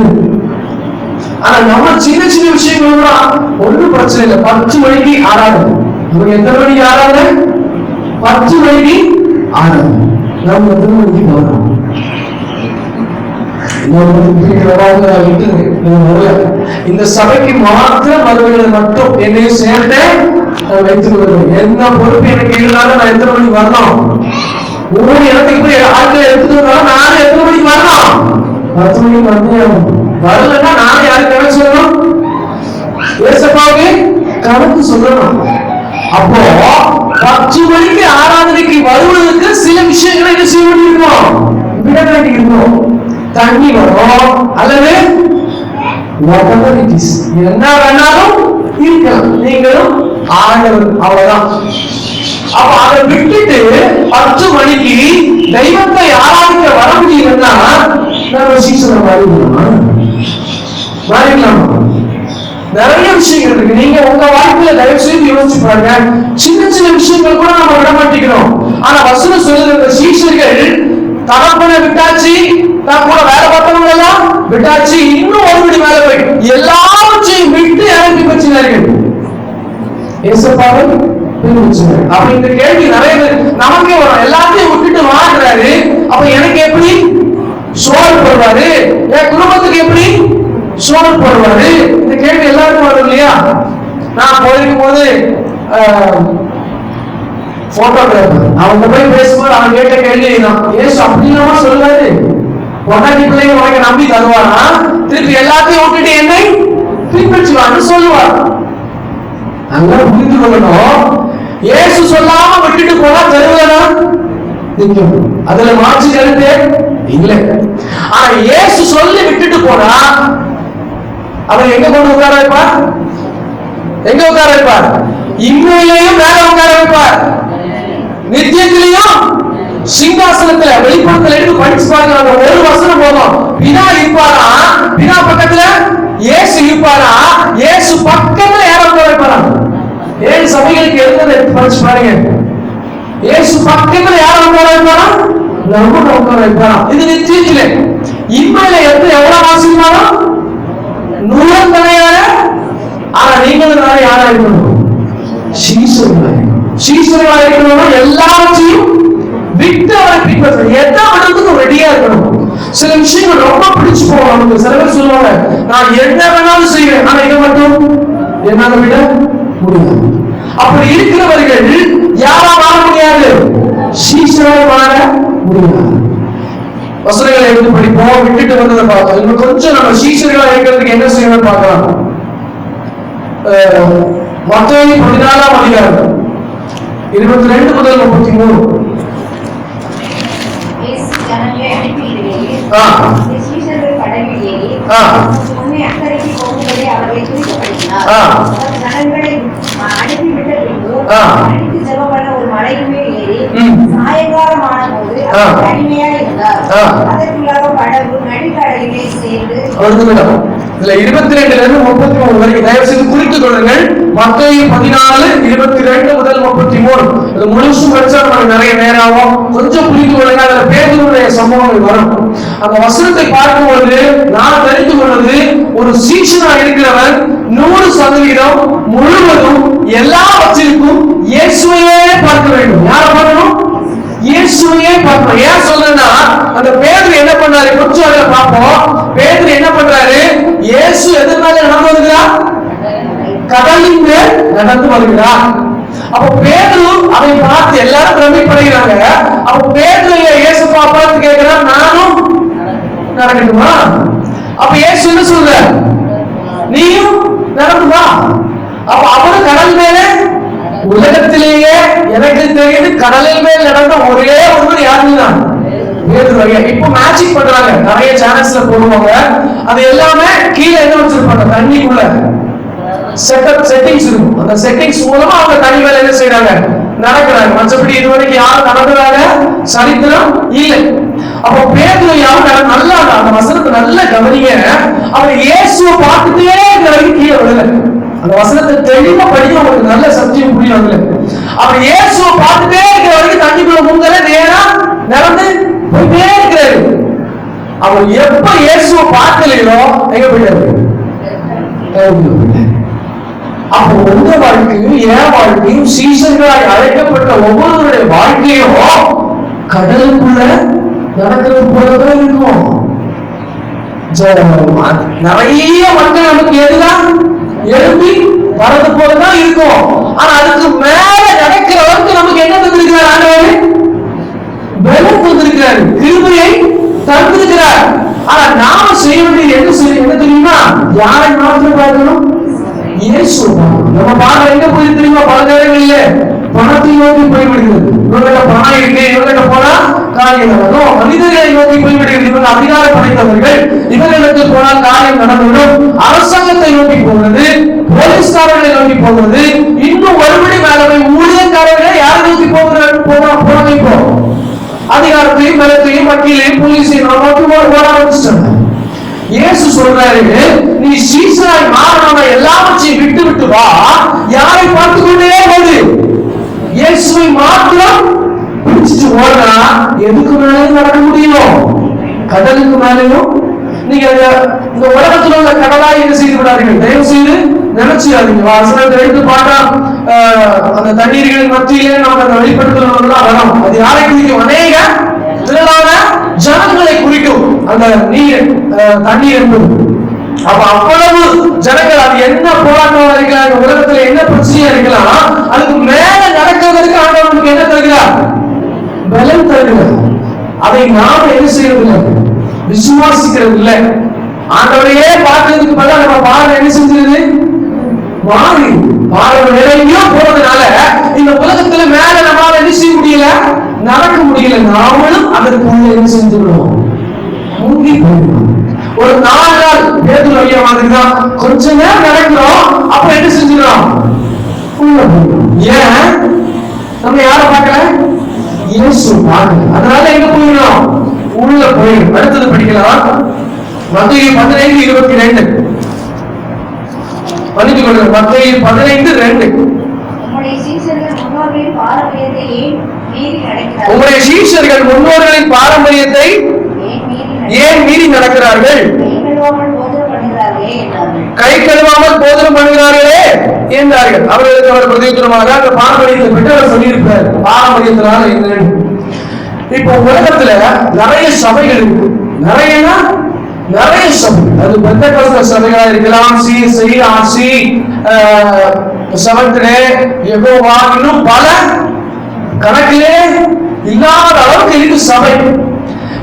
Speaker 1: ஆனா நம்ம சின்ன சின்ன விஷயங்கள்லாம் ஒன்றும் பிரச்சனை இல்லை. 10 மணிக்கு ஆராதனை, நமக்கு எத்தனை மணிக்கு ஆராதனை? 10 மணிக்கு ஆராதனை. நம்ம எத்தனை மணிக்கு போறோம்? இந்த சபைக்கு மாத்திரம் வருவதை மட்டும் என்னையும் சேர்த்து வைத்துக் கொள்ளும். என்ன பொறுப்பு எனக்கு இருந்தாலும் நான் எத்தனை மணிக்கு வரணும்? 3 இடத்துக்கு போய் ஆட்களை எடுத்துட்டு வந்தாலும் நானும் எத்தனை மணிக்கு வரணும்? 10 மணிக்கு வந்து வரலன்னா நானும் யாருக்கு கணக்கு சொல்லணும்? ஏசப்பாவுக்கு கணக்கு சொல்லணும். அப்போ 10 மணிக்கு ஆராதனைக்கு வருவதற்கு சில விஷயங்களை என்ன செய்ய வேண்டியிருக்கோம், விட வேண்டியிருக்கோம். தண்ணி வரும் அல்லது என்ன வேணாலும் இருக்கலாம், நீங்களும் ஆண்டவர், அவ்வளவுதான். அப்ப அதை விட்டுட்டு 10 மணிக்கு தெய்வத்தை ஆராதிக்க வர முடியும்னா நம்ம சீசனை மாறிடலாமா? நிறைய விஷயங்கள் இருக்கு. நீங்க உங்க வாழ்க்கையில தயவு செய்து யோசிச்சு பாருங்க. சின்ன சின்ன விஷயங்கள் கூட நம்ம விட மாட்டேங்கிறோம். ஆனா வசனம் சொல்லுகிற சீஷர்கள் தகப்பனை விட்டாச்சு, தான் கூட வேலை பார்த்தவங்க எல்லாம் விட்டாச்சு, இன்னும் ஒரு படி மேல போய் எல்லாவற்றையும் விட்டு இறங்கி வச்சினார்கள். ஏசப்பாவை பின்பற்றினார்கள். அப்ப இந்த கேள்வி நிறைய பேர் நமக்கே வரும், எல்லாத்தையும் விட்டுட்டு வாழ்றாரு, அப்ப எனக்கு எப்படி சோறு போடுவாரு, என் குடும்பத்துக்கு எப்படி சோறு போடுவாரு? இந்த கேள்வி எல்லாருக்கும் வரும் இல்லையா? நான் போயிருக்கும் போது போட்டோகிராஃபர் அவங்க போய் பேசும்போது அவன் கேட்ட கேள்வி தான், ஏசு அப்படின்னா சொல்றாரு, பொண்டாட்டி பிள்ளைங்க உனக்கு நம்பி தருவானா, திருப்பி எல்லாத்தையும் விட்டுட்டு என்னை பின்பற்றுவான்னு சொல்லுவார். அங்க புரிந்து கொள்ளணும், ஏசு சொல்லாம விட்டுட்டு போனா தருவானா நிற்கும், அதுல மாற்றி கருத்து இல்லை. ஆனா ஏசு சொல்லி விட்டுட்டு போனா அவர் எங்க கொண்டு உட்கார வைப்பார்? எங்க உட்கார வைப்பார்? இம்மையிலையும் மேல உட்கார வைப்பார், நித்தியத்திலையும் சிங்காசனத்துல. வெளிப்படத்துல எடுத்து படிச்சு பாருங்க, ஒரு வசனம் போதும். பிதா இருப்பாரா, பிதா பக்கத்துல இயேசு இருப்பாரா, இயேசு பக்கத்துல யார உட்கார வைப்பாரா? 7 சபைகளுக்கு எழுதுறத எடுத்து படிச்சு பாருங்க. இயேசு பக்கத்துல யார உட்கார வைப்பாரா? நம்ம உட்கார வைப்பாரா? இது நித்தியத்திலே. இம்மையில எவ்வளவு ஆசீர்வாதம், 100 தனையான. ஆனா நீங்களும் நானே யாரா இருக்கணும்? சீசர்களா இருக்கணும். எல்லாவற்றையும் விட்டு அவரை பின்பற்ற எந்த மனதுக்கும் ரெடியா இருக்கணும். சில விஷயங்கள் ரொம்ப பிடிச்சு போவோம் நமக்கு. சில பேர் சொல்லுவாங்க, நான் என்ன வேணாலும் செய்வேன், ஆனா இதை மட்டும் என்னால விட முடியாது. அப்படி இருக்கிறவர்கள் யாரா வாழ முடியாது? சீசராக வாழ முடியாது. வசனங்களை எடுத்து படிப்போம், விட்டுட்டு வந்ததை பார்க்கலாம். இன்னும் கொஞ்சம் நம்ம சீசர்களா இருக்கிறதுக்கு என்ன செய்யணும்னு பார்க்கலாம். மத்தேயு 14ஆம் அதிகாரம் 22 முதல் 33. இதுல 22 33 வரைக்கும் தயவு செய்து குறித்துக் கொள்ளுங்கள். மத்தேயு 14:22 முதல் 33. இது முழுசும் படிச்சா நமக்கு நிறைய நேரம் ஆகும். கொஞ்சம் புரிந்து கொள்ளுங்க. அதுல பேதுருவுடைய சம்பவங்கள் வரும். அந்த வசனத்தை பார்க்கும் பொழுது நான் தெரிந்து கொள்வது, ஒரு சீஷனா இருக்கிறவர் 100% முழுவதும் எல்லாவற்றிற்கும் இயேசுவையே பார்க்க வேண்டும். யார பார்க்கணும்? இயேசுவையே பார்க்கணும். ஏன் சொல்றேன்னா, அந்த பேதுரு என்ன பண்ணாரு, கொஞ்சம் அதுல பார்ப்போம். பேதுரு என்ன பண்றாரு, இயேசு எதனால நடந்து வருகிறார்? கடலின் மேல் நடந்து வருகிறார். அப்ப பேதுரு அதை பார்த்து எல்லாரும் பிரமிப்படைகிறாங்க. அப்ப பேதுரு இயேசுவை பார்த்து கேட்கிறார், நானும் நடக்கட்டுமா? அப்ப இயேசு என்ன சொல்ற, நீயும் நடந்து வா. அப்ப அவரு கடல் மேலே, உலகத்திலேயே எனக்கு தெரியுது கடலில் மேல் நடந்த ஒரே ஒன்று யாருன்னா பேதுரு. இப்ப மேஜிக் பண்றாங்க, நிறைய சேனல்ஸ்ல போடுவாங்க. அது எல்லாமே கீழே என்ன வச்சிருப்பாங்க, தண்ணிக்குள்ள செட்டிங்ஸ் இருக்கும். அந்த செட்டிங்ஸ் மூலமா அவங்க தனி மேல என்ன செய்யறாங்க, நடக்கிறாங்க. மற்றபடி இதுவரைக்கும் யாரும் நடக்கிறாங்க சரித்திரம் இல்லை. அப்ப பேதுரு யாரும் நல்லா அந்த வசனத்தை நல்லா கவனிங்க. அவர் இயேசுவை பார்த்துட்டே இருக்கிறவங்க கீழே விடல. அந்த வசனத்தை தெளிவா படிக்க உங்களுக்கு நல்ல சத்தியம் புரியும். அவர் இயேசுவை பார்த்துட்டே இருக்கிறவங்க தண்ணிக்குள்ள முங்கல நேரா நடந்து போயிட்டே இருக்கிறாரு. அவர் எப்ப இயேசுவை பார்க்கலையோ எங்க போயிட்டாரு. அப்போ உங்க வாழ்க்கையும் என் வாழ்க்கையும் சீசர்களாய் அழைக்கப்பட்ட ஒவ்வொருவருடைய வாழ்க்கையும் கடலுக்குள்ள நடக்கிறது போலதான் இருக்கும். நிறைய மக்கள் நமக்கு எதுதான் எழுப்பி வரது போலதான் இருக்கும். ஆனா அதுக்கு மேல நடக்கிறவருக்கு நமக்கு என்ன தந்திருக்கிறார், ஆண்டவர் பலம் தந்திருக்கிறார், கிருபையை தந்திருக்கிறார். ஆனா நாம செய்ய வேண்டியது என்ன தெரியுமா, யாரை மாத்திரம் பார்க்கணும், இயேசு. நம்ம பார்வை எங்க போய் தெரியுமா, பல நேரங்களிலே பணத்தை நோக்கி போய்விடுகிறது. இவர்கிட்ட பணம் இருக்கு, இவர்கிட்ட போனா காரியம் நடக்கும். மனிதர்களை நோக்கி போய்விடுகிறது. இவங்க அதிகாரம் படைத்தவர்கள், இவர்களுக்கு போனால் காரியம் நடந்துவிடும். அரசாங்கத்தை நோக்கி போகிறது, போலீஸ்காரர்களை நோக்கி போகிறது, இன்னும் ஒருபடி மேலவை ஊழியக்காரர்களை யாரை நோக்கி போறாங்க, இப்போ அதிகாரத்தையும் பலத்தையும் வக்கீலையும் போலீஸையும் நோக்கி போட ஆரம்பிச்சிட்டாங்க. இயேசு சொல்றாரு, நீ சீசராய் மாறணும், எல்லாவற்றையும் விட்டு விட்டு வா. யாரை பார்த்து கொண்டே போது, இயேசுவை மாத்திரம் பிடிச்சிட்டு ஓடுனா எதுக்கு மேலேயும் நடக்க முடியும், கடலுக்கு மேலேயும். நீங்க இந்த உலகத்தில் உள்ள கடலாய் என்ன செய்து விடாதீர்கள், தயவு செய்து நினைச்சிடாதீங்க. வசனத்தை எடுத்து பார்த்தா அந்த தண்ணீர்களின் மத்தியிலே நம்ம அந்த வெளிப்படுத்தலாம் வரும். அது யாரை குறிக்கும், அநேக திரளான ஜனங்களை குறிக்கும் அந்த நீர் தண்ணீர் என்பது. அப்ப அவ்வளவு ஜனங்கள், அது என்ன போராட்டம் இருக்கலாம், உலகத்துல என்ன பிரச்சனையா இருக்கலாம், அதுக்கு மேல நடக்கிறதுக்கு ஆண்டவர் நமக்கு என்ன தருகிறார், பலம் தருகிறார். அதை நாம என்ன செய்யறது இல்லை, விசுவாசிக்கிறது இல்லை. ஆண்டவரையே பார்க்கறதுக்கு பதிலாக நம்ம பார்வை என்ன செஞ்சிருது, மாறி பார்வை நிறைய போறதுனால இந்த உலகத்துல மேல நம்மளால என்ன செய்ய முடியல, நடக்க முடியல. நாமளும் அதற்குள்ள என்ன செஞ்சுக்கிறோம், மூழ்கி போயிடும். ஒரு 4 நாள் பேதுரு ஐயா மாதிரி தான் கொஞ்ச நேரம் நடக்கிறோம், அப்ப என்ன செஞ்சுக்கிறோம், உள்ள போயிடும். ஏன், நம்ம யாரை பார்க்கல, இயேசு பார்க்கல. அதனால எங்க போயிடும், உள்ள போயிடும். அடுத்தது படிக்கலாம், மத்தேயு 15:22. படித்துக் கொள்ளுங்கள், மத்தேயு 15:2. உம்முடைய சீஷர்கள் முன்னோர்களின் பாரம்பரியத்தை ஏன் மீறி நடக்கிறார்கள், கை கழுவாமல் போதனம் பண்ணுகிறார்களே என்றார்கள். அவர்களுக்கு அவர் பிரதியுத்தரமாக அந்த பாரம்பரியத்தை பற்றி அவர் சொல்லியிருப்பார். பாரம்பரியத்தினால என்ன, இப்போ உலகத்துல நிறைய சபைகள் இருக்கு, நிறைய சபை. அது பெந்தெகோஸ்தே சபைகளா இருக்கலாம், CSI, RC, seventh day, Jehovah, இன்னும் பல கணக்கிலே இல்லாத அளவுக்கு இருக்கு சபை.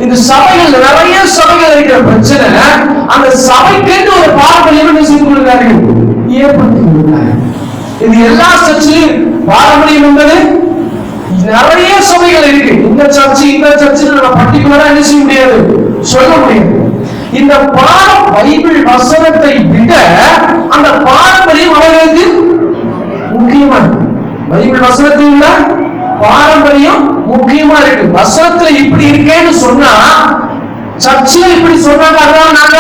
Speaker 1: இந்த சபைகள் நிறைய சபைகள் இருக்கிற பிரச்சனை, அந்த சபைக்கு ஒரு பாரம்பரியம் செய்து கொள்கிறார்கள், ஏற்படுத்திக் கொள்கிறார்கள். இது எல்லா சர்ச்சிலும் பாரம்பரியம் என்பது நிறைய சபைகள் இருக்கு. இந்த சர்ச்சு நம்ம பர்டிகுலரா என்ன செய்ய முடியாது, சொல்ல முடியாது. இந்த பைபிள் வசனத்தை விட அந்த பாரம்பரியம் அவர்களுக்கு முக்கியமானது. பைபிள் வசனத்தில் உள்ள பாரம்பரியம் முக்கியமா இருக்கு. வசனத்துல இப்படி இருக்கேன்னு சொன்னா, சர்ச்சில் இப்படி சொன்னாங்க, அதான் நாங்க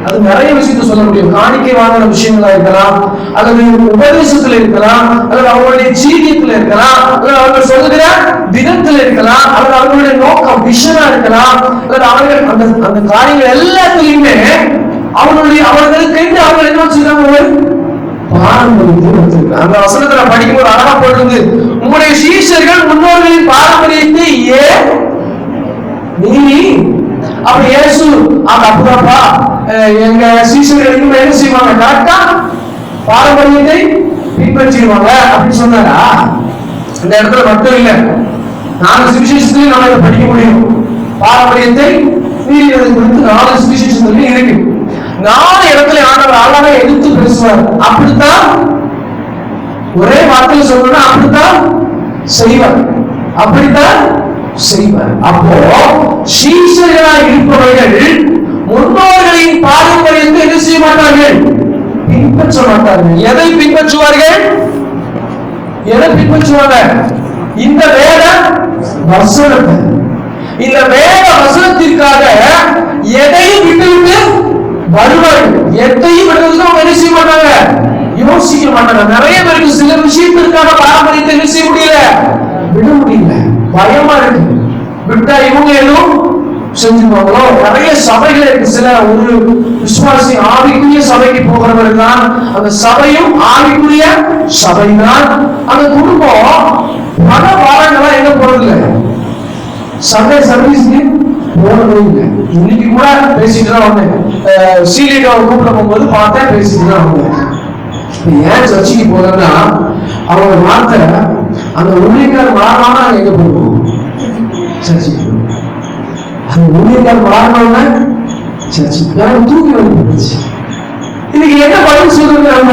Speaker 1: அது நிறைய விஷயத்தை சொல்ல முடியும். காணிக்கை வாங்கின விஷயங்களா இருக்கலாம், அல்லது உபதேசத்துல இருக்கலாம், அல்லது அவங்களுடைய ஜீவியத்துல இருக்கலாம், அல்லது அவங்க சொல்லுகிற விதத்துல இருக்கலாம், அல்லது அவங்களுடைய நோக்கம் விஷனா இருக்கலாம், அல்லது அவர்கள் அந்த காரியங்கள் எல்லாத்துலயுமே அவர்களுக்கு அவங்க என்ன வச்சிருக்காங்க, பாரம்பரியத்தை வச்சிருக்காங்க. அந்த வசனத்துல படிக்கும்போது அழகா போட்டு, உங்களுடைய சீஷர்கள் முன்னோர்களின் பாரம்பரியத்தை ஏன் மீறி. அப்ப இயேசு அப்படிப்பா எங்க சீஷர்கள் என்ன செய்வாங்க, கரெக்டா பாரம்பரியத்தை பின்பற்றிடுவாங்க அப்படின்னு சொன்னாரா? இந்த இடத்துல மட்டும் இல்ல, 4 சுவிசேஷத்திலையும் நம்ம இதை படிக்க முடியும். பாரம்பரியத்தை மீறியதை குறித்து 4 சுவிசேஷத்திலையும் இருக்கு. 4 இடத்துல ஆண்டவர் அழகா எடுத்து பேசுவார். அப்படித்தான் ஒரே வார்த்தையில் சொல்லணும்னா அப்படித்தான் செய்வார், அப்படித்தான் செய்வார். அப்போ சீஷர்களாய் இருப்பவர்கள் முன்னோர்களின் பாரம்பரியத்தை என்ன செய்ய மாட்டார்கள்? பின்பற்ற மாட்டார்கள். எதை பின்பற்றுவார்கள்? எதை பின்பற்றுவாங்க? இந்த வேத வசனத்தை. இந்த வேத வசனத்திற்காக எதையும் விட்டுவிட்டு வருவார்கள். எதையும் விடுவதற்கு அவங்க என்ன செய்ய மாட்டாங்க? யோசிக்க மாட்டாங்க. நிறைய பேருக்கு சில விஷயத்திற்காக பாரம்பரியத்தை என்ன செய்ய முடியல? விட முடியல. பயமா இருக்கு. விட்டா இவங்க எதுவும் செஞ்சுருவாங்களோ? நிறைய சபைகள் இருக்கு. சில ஒரு விசுவாசி ஆவிக்குரிய சபைக்கு போகிறவர்கள் தான், அந்த சபையும் ஆவிக்குரிய சபை தான். அந்த குடும்பம் பல வாரங்களா என்ன போறதில்லை, சண்டே சர்வீஸ்க்கு போறதே இல்லை. இன்னைக்கு கூட பேசிட்டு தான் வந்தேன். சீலிட்டாவை கூப்பிட போகும்போது பார்த்தேன், பேசிட்டு தான் வந்தேன். ஏன் சர்ச்சைக்கு போறேன்னா, அவங்க வார்த்தை அந்த ஊழியக்கார் மாறணும்னா எங்க போடுவோம்? சர்ச்சைக்கு. அந்த ஊழியக்கார் மாறணும்னா சர்ச்சைக்கு தூக்கி வந்து இன்னைக்கு என்ன பதில் சொல்றது? நம்ம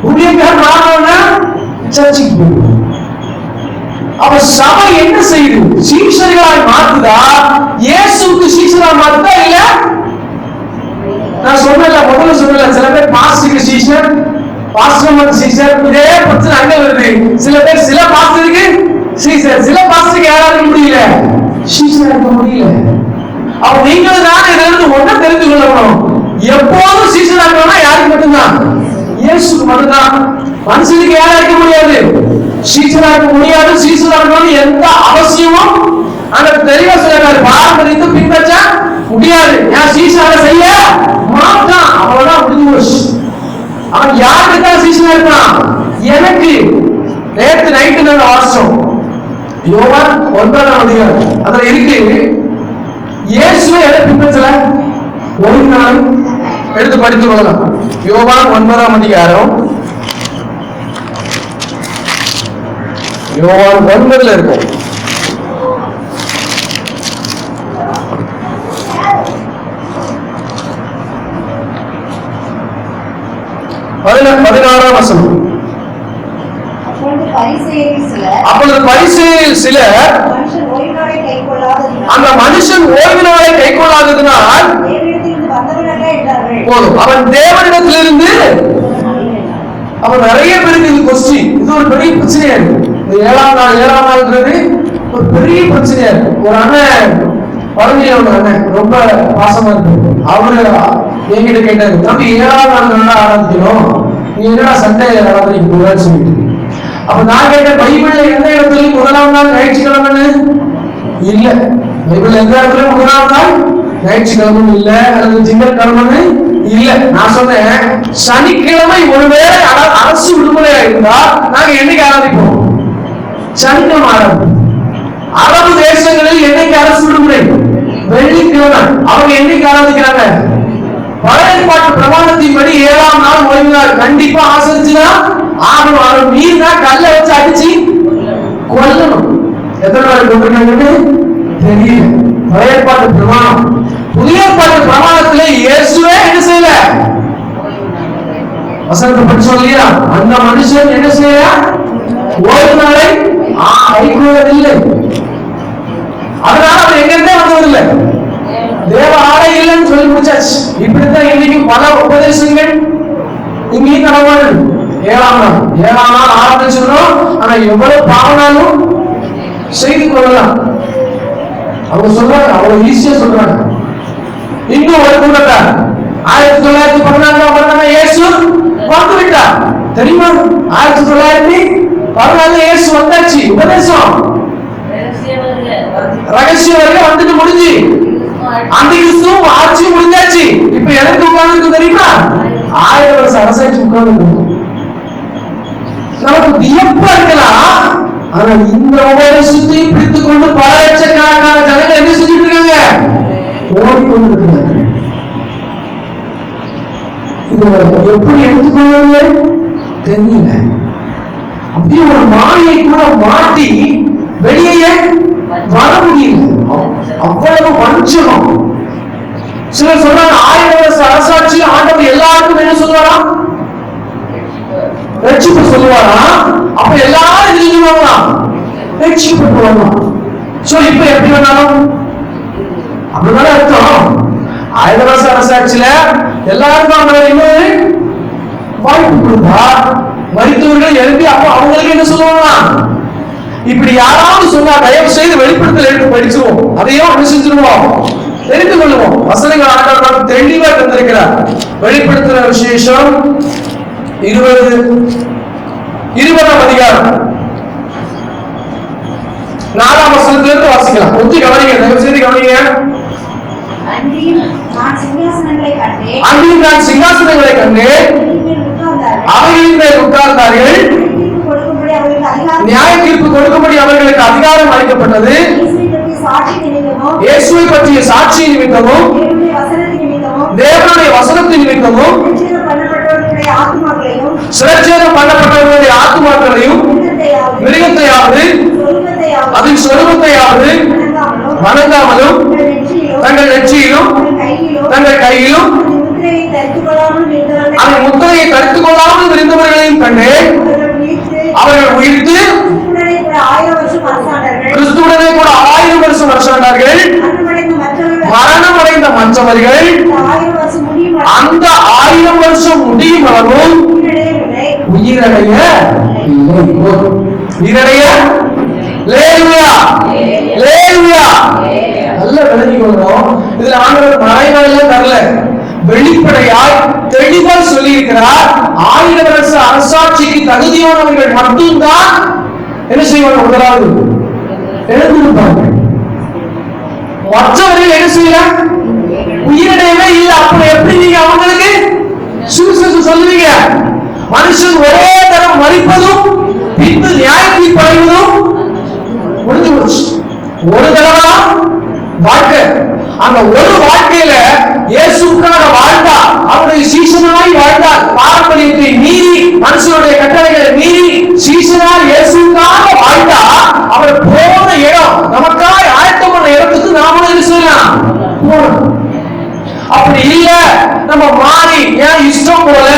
Speaker 1: ஊழியக்கார் மாறணும்னா சர்ச்சைக்கு போடுவோம். அப்ப சபை என்ன செய்யுது? சீஷர்களாய் மாத்துதா? இயேசுக்கு சீஷரா மாத்துதா? இல்ல நான் சொன்னல, முதல்ல சொன்னல, சில பேர் பாஸ்டருக்கு சீஷர், பாஸ்டர் சீஷர், இதே பிரச்சனை அங்க வருது. சில பேர் சில பாஸ்டருக்கு சீஷர், சில பாஸ்டருக்கு யாரா இருக்க முடியல, சீஷரா இருக்க முடியல. அப்ப நீங்களும் தான் இதிலிருந்து ஒன்றை தெரிந்து கொள்ளணும். எப்போதும் சீஷரா இருக்கணும்னா யாருக்கு மட்டும்தான்? இயேசுக்கு மட்டும்தான். மனுஷனுக்கு யாரா இருக்க முடியாது, சீஷரா இருக்க முடியாது. சீஷரா இருக்கணும்னு எந்த அவசியமும் அங்க தெளிவா சொல்றாரு. பாரம்பரியத்தை பின்பற்ற முடியாது. ஏன் சீஷரா செய்ய மாட்டான், அவ்வளவுதான், முடிஞ்சு போச்சு. அவன் யாருக்கு தான் சீஷரா இருக்கான்? எனக்கு. நேற்று நைட்டு நாங்க வாசிச்சோம் யோவான் 9ஆம் அதிகாரம். அதுல இருக்கு, இயேசுவை எதை பின்பற்றல? ஒரு நாள் எடுத்து படித்து கொள்ளலாம். யோவான் 9ஆம் அதிகாரம், யோவான் 9ல இருக்கும். பதினாறாம் வசனம். அப்பொழுது பரிசேயரில் சிலர் அந்த மனுஷன் ஓய்வு நாளை கை கொள்ளாததினால் போதும், அவன் தேவனிடத்திலிருந்து. அவன் நிறைய பேருக்கு இது கொஸ்டின், இது ஒரு பெரிய பிரச்சனையா இருக்கு. இந்த 7ஆம் நாள்ன்றது ஒரு பெரிய பிரச்சனையா இருக்கு. ஒரு அண்ணன் பழனியில ஒரு அண்ணன் ரொம்ப பாசமா இருக்கு. அவரு என்கிட்ட கேட்டாரு, தம்பி 7ஆம் நாள் நல்லா ஆரம்பிக்கணும், நீ என்னடா சண்டே ஆராதனைக்கு போறன்னு சொல்லிட்டு. அப்ப நான் கேட்டேன், பைபிள்ல எந்த இடத்துலயும் 1ஆம் நாள் ஞாயிற்றுக்கிழமைன்னு இல்ல. பைபிள்ல எந்த இடத்துலயும் 1ஆம் நாள் ஞாயிற்றுக்கிழமை இல்ல, அல்லது திங்கட்கிழமைன்னு இல்ல. நான் சொன்னேன், சனிக்கிழமை ஒருவேளை அரசு விடுமுறையா இருந்தா நாங்க என்னைக்கு ஆரம்பிப்போம்? சனிக்கிழமை ஆரம்பிப்போம். அரபு தேசங்களில் என்னைக்கு அரசு விடுமுறை? வெள்ளிக்கிழமை. அவங்க என்னைக்கு ஆரம்பிக்கிறாங்க? பழைய பாட்டு பிரமாணத்தின்படி 7ஆம் நாள் ஓய்வு நாள் கண்டிப்பா ஆசரிச்சுதான் ஆகணும். அவன் மீறினா கல்ல வச்சு அடிச்சு கொல்லணும். எத்தனை நாள் கொண்டிருக்காங்கன்னு தெரியல. பழைய பாட்டு பிரமாணம். புதிய பாட்டு பிரமாணத்துல இயேசுவே என்ன செய்யல? வசனத்தை படிச்சோம் இல்லையா? அந்த மனுஷன் என்ன செய்ய? ஓய்வு நாளை கைகொள்ளவில்லை. அதனால அவர் எங்கிருந்தே வந்ததில்லை. தேவ ஆடை இல்லைன்னு சொல்லி முடிச்சாச்சு. இப்படித்தான் இன்னைக்கு பல உபதேசங்கள் இங்கேயும் நடவாது. 7ஆம் நாள் ஆரம்பிச்சிடணும். ஆனா எவ்வளவு பாவனாலும் செய்து கொள்ளலாம். அவங்க சொல்றாங்க, அவ்வளவு ஈஸியா சொல்றாங்க. இன்னும் ஒரு கூட்டத்தார் 1914 இயேசு வந்து விட்டார் தெரியுமா? 1914 இயேசு வந்தாச்சு. உபதேசம் ரகசிய வரைக்கும் வந்துட்டு முடிஞ்சு, அந்த கிறிஸ்துவ ஆட்சி முடிஞ்சாச்சு. இப்ப எனக்கு உட்கார்ந்து தெரியுமா? 1000 வருஷம் அரசாட்சி உட்கார்ந்து. நமக்கு வியப்பா இருக்கலாம். ஆனா இந்த உபதேசத்தை பிடித்துக் கொண்டு பல லட்சக்கணக்கான ஜனங்கள் என்ன செஞ்சுட்டு இருக்காங்க? ஓடிக்கொண்டிருக்கிறார்கள். இது எப்படி எடுத்துக்கொள்வது? தெரியல. அப்படியே ஒரு மாயை கூட மாட்டி வெளியே வர முடியல. அவ்வளவு வஞ்சகம். சிலர் சொல்றாங்க 1000 வருஷ அரசாட்சி ஆண்டவர் எல்லாருக்கும் என்ன சொல்லுவாரா? ரட்சிப்பு சொல்லுவாரா? அப்ப எல்லாரும் எழுதுவாங்களா? ரட்சிக்கப்படுவாங்க. சோ இப்ப எப்படி வேணாலும் அப்படிதான் அர்த்தம். 1000 வருஷ அரசாட்சியில எல்லாருக்கும் அவங்க இன்னொரு வாய்ப்பு கொடுத்தா மருத்துவர்கள் எழுப்பி அப்ப அவங்களுக்கு என்ன சொல்லுவாங்களா? இப்படி யாராவது சொன்னா தயவு செய்து வெளிப்படுத்தல் எடுத்து படிச்சுவோம், அதையும் என்ன செஞ்சிருவோம், தெரிந்து கொள்வோம். வசனங்கள் ஆண்டவர் தெளிவா தந்திருக்கிறார். வெளிப்படுத்துற விசேஷம் 20ஆம் அதிகாரம் 4ஆம் வசனத்திலிருந்து வாசிக்கலாம். ஒத்தி கவனிங்க, தயவு செய்து கவனிங்க.
Speaker 2: அன்றியும் நான் சிங்காசனங்களை கண்டேன்,
Speaker 1: அவைகளின் மேல் உட்கார்ந்தார்கள். நியாய தீர்ப்பு கொடுக்கும்படி அவர்களுக்கு அதிகாரம் அளிக்கப்பட்டது. இயேசுவை பற்றிய சாட்சி நிமித்தமும் தேவனுடைய வசனத்தின் நிமித்தமும் சிரச்சேதம் பண்ணப்பட்டவர்களுடைய ஆத்துமாக்களையும் மிருகத்தையாவது அதன் சொருபத்தையாவது வணங்காமலும் தங்கள் நெற்றியிலும் தங்கள் கையிலும் அந்த முத்திரையை தடுத்துக் கொள்ளாமல் இருந்தவர்களையும் கண்டு அவர்கள் உயிர்த்து கிறிஸ்துவுடனே கூட 1000 வருஷம் அரசாண்டார்கள். மரணம் அடைந்த மற்றவர்கள் அந்த 1000 வருஷம் முடியும் அளவும் உயிரடைய நல்ல விளங்கி கொள்றோம். இதுல ஆண்டவர் மறைவாயில தரல, வெளிப்படையாய் தெளிவாய் சொல்லி இருக்கிறார். 1000 வருஷ அரசாட்சிக்கு தகுதியானவர்கள் மட்டும்தான் என்ன செய்வாங்க? முதலாவது எழுந்திருப்பாங்க. மற்றவர்கள் என்ன செய்யல? உயிரிழவே இல்லை. அப்புறம் எப்படி நீங்க அவங்களுக்கு சுவிசேஷம் சொல்லுவீங்க? மனுஷன் ஒரே தரம் மரிப்பதும் பின்பு நியாய தீர்ப்பு அடைவதும் முடிஞ்சு போச்சு. ஒரு தடவை வாழ்க்கை, அந்த ஒரு வாழ்க்கையில இயேசுக்காக வாழ்ந்தார், அவருடைய சீசனாய் வாழ்ந்தார். பாரம்பரியத்தை மீறி மனுஷனுடைய கட்டளைகளை மீறி சீசனாய் இயேசுக்காக வாழ்ந்தா அவர் போன இடம் நமக்காய் ஆயத்தம் பண்ண இடத்துக்கு நாம என்ன செய்யலாம்? போகணும். அப்படி இல்ல, நம்ம மாறி என் இஷ்டம் போல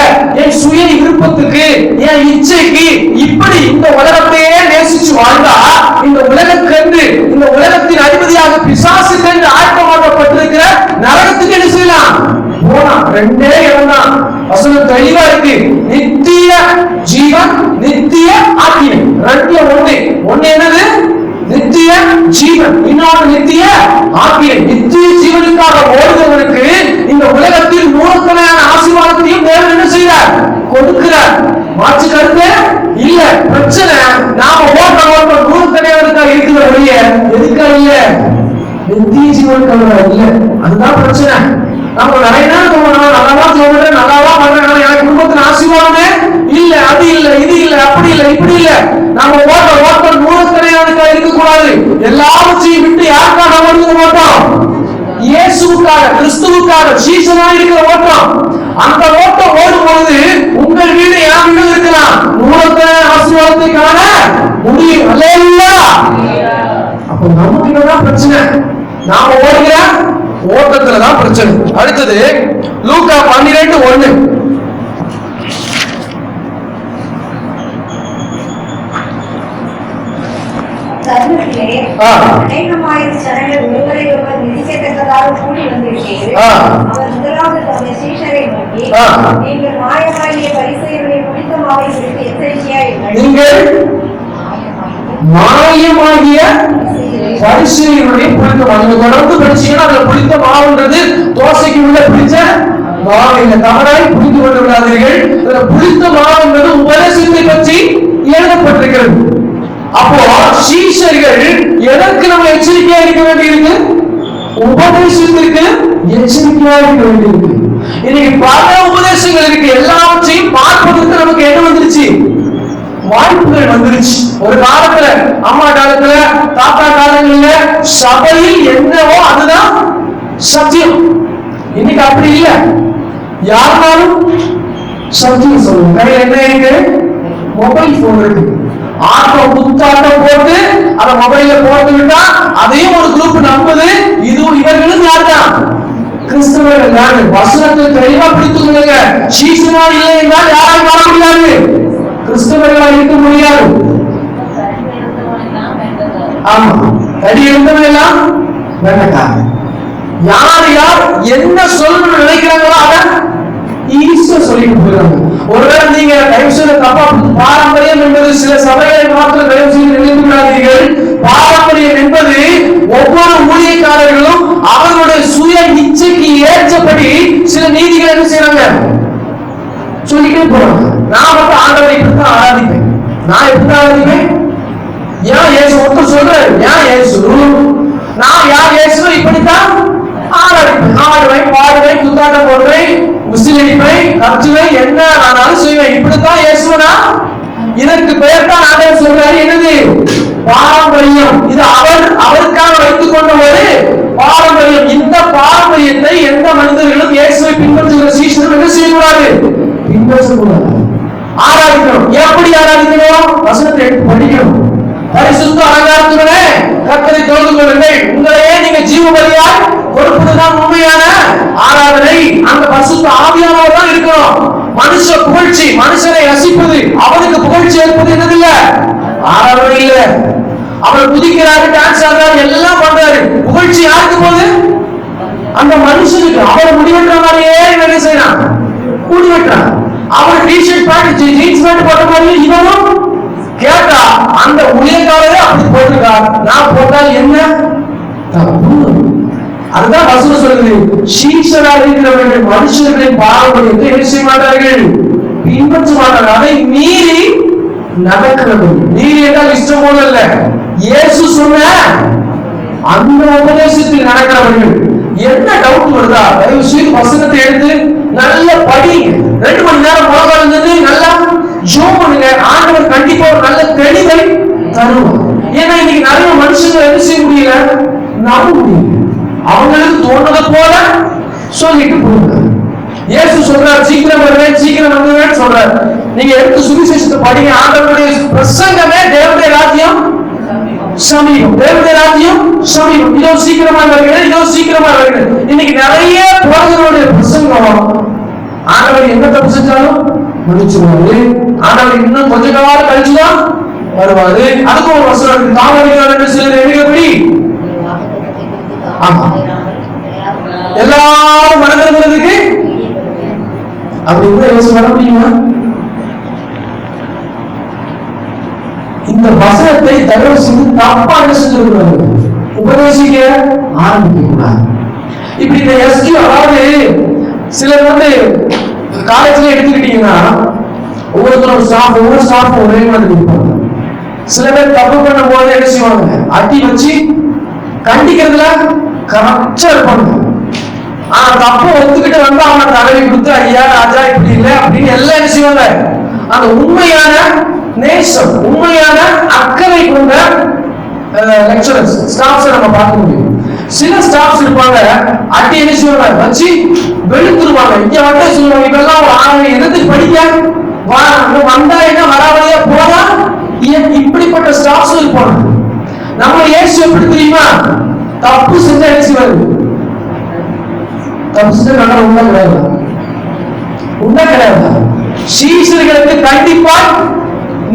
Speaker 1: என் சுய விருப்பத்துக்கு என் இச்சைக்கு இப்படி இந்த உலகத்தையே நேசிச்சு வாழ்ந்தா இந்த உலகக்கென்று இந்த உலகத்தின் அதிபதியாக பிசாசு என்று ஆயத்தமாக்கப்பட்டிருக்கிற நரகத்துக்கு என்ன செய்யலாம்? போனா ரெண்டே இடம் தான். வசனம் தெளிவா இருக்கு. நித்திய ஜீவன், நித்திய ஆக்கினை. ரெண்டுல ஒண்ணு என்னது? நித்திய ஜீவன், இன்னொரு நித்திய ஆக்கினை. நித்திய ஜீவனுக்காக ஓடுகிறவனுக்கு இந்த உலகத்தில் நூறுக்கணக்கான ஆசீர்வாதத்தையும் தேவன் என்ன செய்கிறார்? கொடுக்கிறார். மாற்று கருத்து இல்ல. பிரச்சனை நாம ஓட்ட நூறுக்கணக்கான இருக்கிற வழிய எதுக்காக இல்ல? நித்திய ஜீவனுக்காக இல்ல. அதுதான் பிரச்சனை. நம்ம நிறைய நேரம் தோணும், நல்லாவா தோணுறேன், நல்லாவா பண்றேன், எனக்கு குடும்பத்தின் ஆசீர்வாதமே இல்ல, அது இல்ல, இது இல்ல, அப்படி இல்ல, இப்படி இல்ல. நம்ம ஓட்ட நூறுக்கணையானுக்கா இருக்கக்கூடாது. எல்லாவற்றையும் விட்டு யாருக்காக ஓடுக்க மாட்டோம்? இயேசுக்காக, கிறிஸ்துவுக்காக, சீசனாக இருக்கிற ஓட்டம். அந்த ஓட்டம் ஓடும் பொழுது உங்கள் வீடு என் வீடு இருக்கலாம், நூறுக்கணை ஆசீர்வாதத்தை காண முடியும். அப்ப நமக்கு என்னதான் பிரச்சனை? நாம ஓடுகிற ஓட்டத்துலதான் பிரச்சனை. அடுத்தது லூக்கா 12:1. மாயமாகிய பரிசேயருடைய புளித்த மாவு தொடர்ந்து படிச்சீங்கன்னா அதுல புளித்த மாவுன்றது தோசைக்கு உள்ள பிடிச்ச மாவு இல்ல. தவறாய் புரிந்து கொண்டு விடாதீர்கள். புளித்த மாவு என்பது உபதேசத்தை பற்றி எழுதப்பட்டிருக்கிறது. அப்போ சீஷர்கள் எதற்கு நம்ம எச்சரிக்கையா இருக்க வேண்டியிருக்கு? உபதேசத்திற்கு எச்சரிக்கையா இருக்க வேண்டியிருக்கு. இன்னைக்கு பல உபதேசங்கள் இருக்கு. எல்லாவற்றையும் பார்ப்பதற்கு நமக்கு என்ன வந்துருச்சு? வாய்ப்புகள் வந்துருச்சு. ஒரு காலத்துல, அம்மா காலத்துல, தாத்தா காலங்கள்ல சபையில் என்னவோ அதுதான் சத்தியம். இன்னைக்கு அப்படி இல்ல. யாருனாலும் சத்தியம் சொல்லுங்க. கையில என்ன இருக்கு? மொபைல் போன் இருக்கு. ஆட்டம் புத்தாட்டம் போட்டு அதை மொபைல்ல போட்டு விட்டா அதையும் ஒரு குரூப் நம்புது. இதுவும் இவர்களும் யாருதான்? கிறிஸ்தவர்கள் தான். வசனத்தை தெளிவா பிடித்துக் கொள்ளுங்க. சீசனா இல்லை என்றால் யாராலும் வர முடியாது, கிறிஸ்தவர்களா இருக்க முடியாது. ஆமா, அடி எழுந்தவன் எல்லாம் வேண்டக்காரன். யார் யார் என்ன சொல்லணும்னு நினைக்கிறாங்களோ அதை ஈஸியா சொல்லிட்டு போயிடுறாங்க. ஒருவேளை நீங்க தயவு செய்து தப்பா பாரம்பரியம் என்பது சில சபைகளை மாத்திரம் தயவு செய்து நினைத்து விடாதீர்கள். பாரம்பரியம் என்பது ஒவ்வொரு ஊழியக்காரர்களும் அவர்களுடைய சுய இச்சைக்கு ஏற்றபடி சில நீதிகளை என்ன செய்யறாங்க சொல்லிட்டே போறாங்க. நான் வந்து ஆண்டவரை இப்படித்தான் ஆராதிப்பேன், நான் எப்படித்தான் ஆராதிப்பேன், ஏன் இயேசு ஒருத்தர் சொல்றேன், ஏன் இயேசு நான் யார் இயேசு இப்படித்தான் ஆராதிப்பேன், ஆடுவேன் பாடுவேன் குத்தாட்டம் போடுவேன் முஸ்லிமைப்பேன் கற்றுவேன் என்ன ஆனாலும் செய்வேன், இப்படித்தான் இயேசுனா. இதற்கு பெயர் தான் ஆண்டவர் சொல்றாரு என்னது? பாரம்பரியம். இது அவருக்காக வைத்துக் கொண்ட ஒரு பாரம்பரியம். இந்த பாரம்பரியத்தை எந்த மனிதர்களும் இயேசுவை பின்பற்றுகிற சீஷர்கள் என்ன செய்யக்கூடாது? பின்பற்றக்கூடாது. ஆராதிக்கணும். எப்படி ஆராதிக்கணும்? வசனத்தை எடுத்து படிக்கணும். பரிசுத்த அலங்காரத்துடனே கர்த்தரை தொழுது கொள்ளுங்கள், உங்களையே நீங்க ஜீவ பலியாய் கொடுப்பதுதான் உண்மையான ஆராதனை. அந்த பரிசுத்த ஆவியானவர் தான் இருக்கணும். மனுஷ புகழ்ச்சி, மனுஷனை ரசிப்பது, அவனுக்கு புகழ்ச்சி ஏற்பது என்னது இல்ல? ஆராதனை இல்ல. அவர் குதிக்கிறாரு, டான்ஸ் ஆடுறாரு, எல்லாம் பண்றாரு, புகழ்ச்சி யாருக்கு போகுது? அந்த மனுஷனுக்கு. அவர் முடிவெட்டுற மாதிரியே என்ன செய்யறான்? முடிவெட்டுறான். அவர் டிஷர்ட் பேண்ட் ஜீன்ஸ் பேண்ட் போட்ட மாதிரி இவனும் கேட்டா அந்த ஊழியக்காரரே அப்படி போட்டிருக்கார், நான் போட்டால் என்ன தப்பு? அதுதான் வசனம் சொல்லுது. சீஷராக இருக்கிறவர்கள் மனுஷர்களின் பாரம்பரியத்தை என்ன செய்ய மாட்டார்கள்? பின்பற்ற மாட்டார்கள். அதை மீறி நடக்கிறது. மீறி என்றால் இஷ்டம் போல இல்ல, இயேசு சொன்ன அந்த உபதேசத்தில் நடக்கிறவர்கள். என்ன டவுட் வருதா? தயவு செய்து வசனத்தை எடுத்து நல்ல படிங்க. 2 மணி நேரம் முழங்கால் இருந்து நல்லா ஜோம் பண்ணுங்க. ஆண்டவர் கண்டிப்பா ஒரு நல்ல தெளிவை தருவார். ஏன்னா இன்னைக்கு நிறைய மனுஷங்க என்ன செய்ய முடியல? நம்ப முடியல. அவங்களுக்கு தோணுதை போல சொல்லிட்டு போறாங்க. இயேசு சொல்றார் சீக்கிரம் வருவேன் சீக்கிரம் வந்துவேன் சொல்றார். நீங்க எடுத்து சுவிசேஷத்தை படிங்க. ஆண்டவருடைய பிரசங்கமே தேவனுடைய ராஜ்யம் சமீபம், தேவனுடைய ராஜ்யம் சமீபம், இதோ சீக்கிரமா வருகிறேன், இதோ சீக்கிரமா வருகிறேன். இன்னைக்கு நிறைய போதகருடைய பிரசங்கம் ஆண்டவர் என்ன தப்பு செஞ்சாலும் மன்னிச்சுவாரு. ஆண்டவர் இன்னும் கொஞ்ச காலம் கழிச்சுதான் வருவாரு. அதுக்கும் ஒரு வசனம் இருக்கு. தாமதிக்கிறார் என்று சிலர் எண்ணுகிறபடி எல்லாரும் மனதிறங்கிறதுக்கு அப்படி கூட யோசிச்சு வர முடியுமா? இந்த வசனத்தை தயவு செய்து தப்பா என்ன செஞ்சிருக்கிறாரு? உபதேசிக்க ஆரம்பிக்க கூடாது. இப்படி இந்த எஸ்கியூ, அதாவது சிலர் வந்து காலேஜ்ல எடுத்துக்கிட்டீங்கன்னா ஒவ்வொரு ஸ்டாஃப் ஒரே மாதிரி இருப்பாங்க. சில பேர் தப்பு பண்ணும் போது என்ன செய்வாங்க? அட்டி வச்சு கண்டிக்கிறதுல கரெக்டா இருப்பாங்க. ஆனா தப்பு ஒத்துக்கிட்டு வந்து அவனை தடவி கொடுத்து ஐயா ராஜா இப்படி இல்லை அப்படின்னு எல்லாம் என்ன செய்வாங்க? அந்த உண்மையான நேசம், உண்மையான அக்கறை கொண்ட லெக்சரர்ஸ் ஸ்டாஃப்ஸ் நம்ம பார்க்க முடியும். சில ஸ்டாஃப்ஸ் இருப்பாங்க, அட்டி என்ன செய்வாங்க? வச்சு வெளுத்துருவாங்க. இங்க வந்து சொல்லுவாங்க, இப்பெல்லாம் எதிர்த்து படிக்க வந்தா என்ன வராவதையா போனா. இப்படிப்பட்ட ஸ்டாஃப்ஸ் இருப்பாங்க. நம்ம இயேசு எப்படி தெரியுமா? தப்பு செஞ்சா என்ன செய்வாரு? தப்பு செஞ்சா நல்லா உண்மை கிடையாது, உண்மை கிடையாது. சீசர்களுக்கு கண்டிப்பா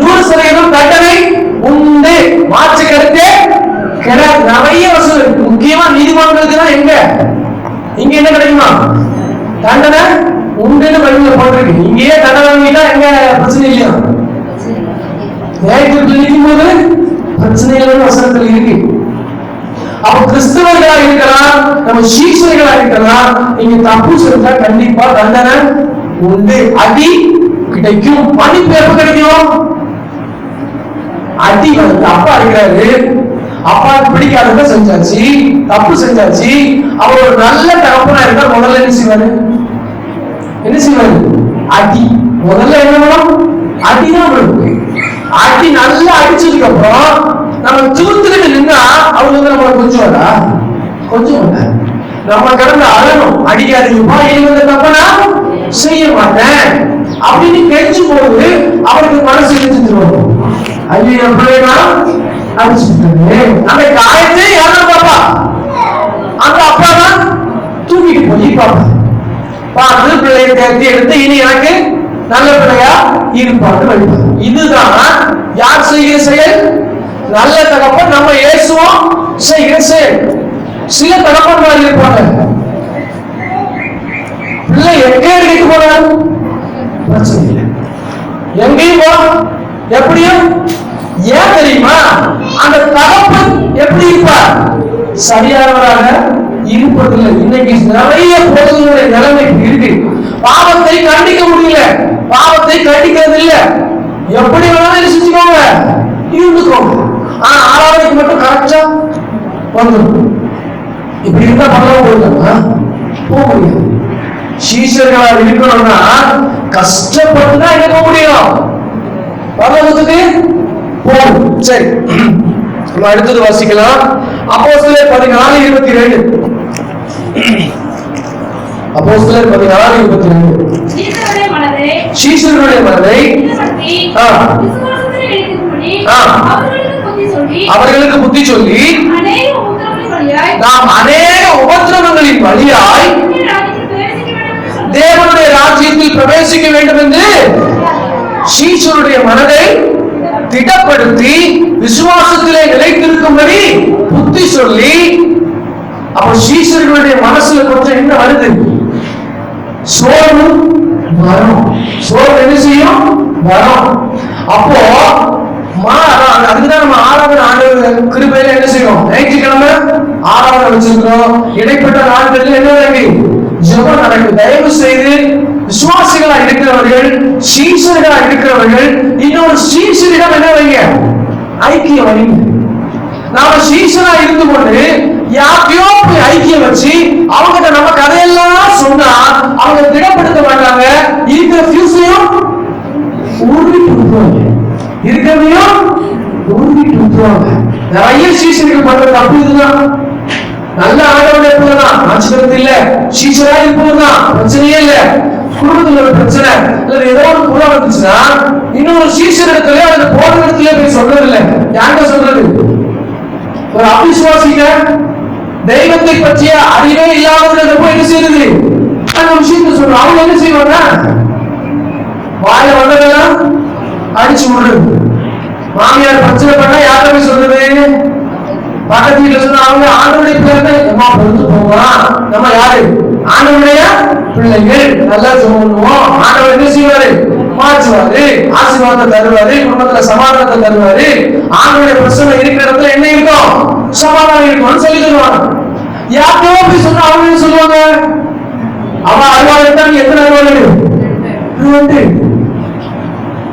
Speaker 1: 100% தண்டனை உண்டு, மாற்று கருத்தே கிடையாது. நிறைய வசூல் இருக்கு. முக்கியமா நீதிமன்றங்களுக்கு தான் எங்க இங்க என்ன கிடைக்குமா? தண்டனை உண்டுன்னு பைபிள்ல போட்டிருக்கு. இங்கேயே தண்டனை வாங்கிட்டா எங்க பிரச்சனை இல்லையா? நேரத்தில் நிற்கும் போது பிரச்சனை இல்லைன்னு வசனத்தில் இருக்கு. அப்ப கிறிஸ்தவர்களா இருக்கலாம், நம்ம சீஷர்களா இருக்கலாம், நீங்க தப்பு செஞ்சா கண்டிப்பா தண்டனை உண்டு, அடி கிடைக்கும். மன்னிப்பு எப்ப கிடைக்கும்? அடி வந்து அப்பா இருக்கிறாரு, அப்பாவுக்கு பிடிக்காதத செஞ்சாச்சு, தப்பு செஞ்சாச்சு. அவர் ஒரு நல்ல தகப்பனா இருந்தா முதல்ல என்ன செய்வாரு? என்ன செய்வாரு? அடி. முதல்ல என்ன வேணும்? அடிதான் வேணும். அடி நல்லா அடிச்சதுக்கு அப்புறம் நம்ம தூத்துக்கிட்டு நின்னா அவங்க வந்து நம்மளை கொஞ்சம் வரா கொஞ்சம் வந்த நம்ம கடந்து அழணும். அடிக்காதீங்கப்பா, இனி வந்து தப்பனா செய்ய மாட்டேன், அப்படின்னு கெஞ்சும் போது அவருக்கு மனசு இழுத்துருவாங்க. ஐயோ என் பிள்ளைனா அடிச்சுட்டாங்க. அந்த காயத்தை யாரும் பாப்பா? அந்த அப்பா தான் தூக்கிட்டு போய் பாப்பா பார்த்து பிள்ளையை தேர்த்தி எடுத்து இனி எனக்கு நல்ல பிள்ளையா இருப்பான்னு வழிபாடு. இதுதான் யார் செய்கிற செயல்? நல்ல தகப்பன் நம்ம இயேசுவும் செய்கிற செயல். சில தகப்பன்மார் இருப்பாங்க, பிள்ளை எங்கே எடுத்து போனாலும் பிரச்சனை இல்லை, எங்கேயும் போலாம் எப்படியும். ஏன் தெரியுமா? அந்த தகப்பன் எப்படி இருப்பார்? சரியானவராக இருப்பதில்லை. இன்னைக்கு நிறைய பொருளுடைய நிலைமை இருக்கு. பாவத்தை கண்டிக்க முடியல, பாவத்தை கண்டிக்கிறது இல்ல. எப்படி வேணாலும் செஞ்சுக்கோங்க, இருந்துக்கோங்க. ஆனா ஆராதனைக்கு மட்டும் கரெக்டா வந்துடும். இப்படி இருந்தா பரவாயில்ல போயிருக்காங்க போக முடியாது. சீஷர்களா இருக்கணும்னா கஷ்டப்பட்டு தான் என்ன போக முடியும்? பரலோகத்துக்கு போகும். சரி, அடுத்தது வாசிக்கலாம். அப்போஸ்தலர் 14:22. அப்போஸ்தலர் 14:22. சீஷர்களுடைய மனதை அவர்களுக்கு புத்தி சொல்லி நாம் அநேக உபத்திரவங்களின் வழியாய் தேவனுடைய ராஜ்யத்தில் பிரவேசிக்க வேண்டும் என்று சீஷருடைய மனதை திடப்படுத்தி விசுவாசத்திலே நிலைத்திருக்கும்படி புத்தி சொல்லி. அப்ப சீஷர்களுடைய மனசுல கொஞ்சம் என்ன வருது? சோர்வு வரும். சோர்வு என்ன செய்யும்? வரும். அப்போ அதுக்குதான் நம்ம ஆராதனை ஆண்டவர் கிருபையில என்ன செய்யும்? ஞாயிற்றுக்கிழமை ஆராதனை வச்சிருக்கிறோம். இடைப்பட்ட நாட்களில் என்ன நடக்கு? ஜெபம் நடக்கும். தயவு செய்து விசுவாசிகளா இருக்கிறவர்கள், சீஷர்களா இருக்கிறவர்கள் இன்னொரு சீஷரிடம் என்ன வைங்க? ஐக்கியம் வைங்க. நாம சீஷரா இருந்து கொண்டு யாரையோ போய் ஐக்கியம் வச்சு அவங்க நம்ம கதையெல்லாம் சொன்னா அவங்க திடப்படுத்த மாட்டாங்க. இருக்கிற ஃபியூஸையும் ஊர்விட்டு விட்டுருவாங்க, இருக்கிறதையும் ஊர்விட்டு விட்டுருவாங்க. நிறைய சீஷர்கள் பண்ற தப்பு இதுதான். நல்ல ஆண்டவருடைய பிள்ளைதான், ஆச்சரியம் இல்ல. சீஷரா இருப்பதுதான் பிரச்சனையே இல்ல. குடும்பத்துல ஒரு பிரச்சனை இல்ல, ஏதோ ஒரு குறை வந்துச்சுன்னா இன்னொரு சீஷர் இடத்துல அந்த போன இடத்துல போய் சொல்றது இல்லை. யாருங்க சொல்றது? ஒரு அவிசுவாசிங்க தெய்வத்தை பற்றிய அறிவே இல்லாதவர்கள் போய் என்ன செய்யுது? அந்த விஷயத்தை சொல்றோம். அவங்க என்ன செய்வாங்க? வாயில வந்ததெல்லாம் அடிச்சு விடுறது. மாமியார் பிரச்சனை பண்ணா யார்கிட்ட போய் சொல்றது? பக்கத்து வீட்டுல சொன்னா அவங்க ஆண்டவருடைய பிள்ளைகள் அம்மா பொறுத்து போவான். நம்ம யாரு? ஆண்டவருடைய பிள்ளைகள். நல்லா சொல்லுவோம். ஆண்டவர் என்ன செய்வாரு? மாற்றுவாரு, ஆசீர்வாதத்தை தருவாரு, குடும்பத்துல சமாதானத்தை தருவாரு. ஆண்டவருடைய பிரச்சனை இருக்கிற இடத்துல என்ன இருக்கும்? சமாதானம் இருக்கும்னு சொல்லி தருவாங்க. யாருக்கோ போய் சொன்னா அவங்க என்ன சொல்லுவாங்க? அவன் அறுவாள் தான், எத்தனை அறுவாள்?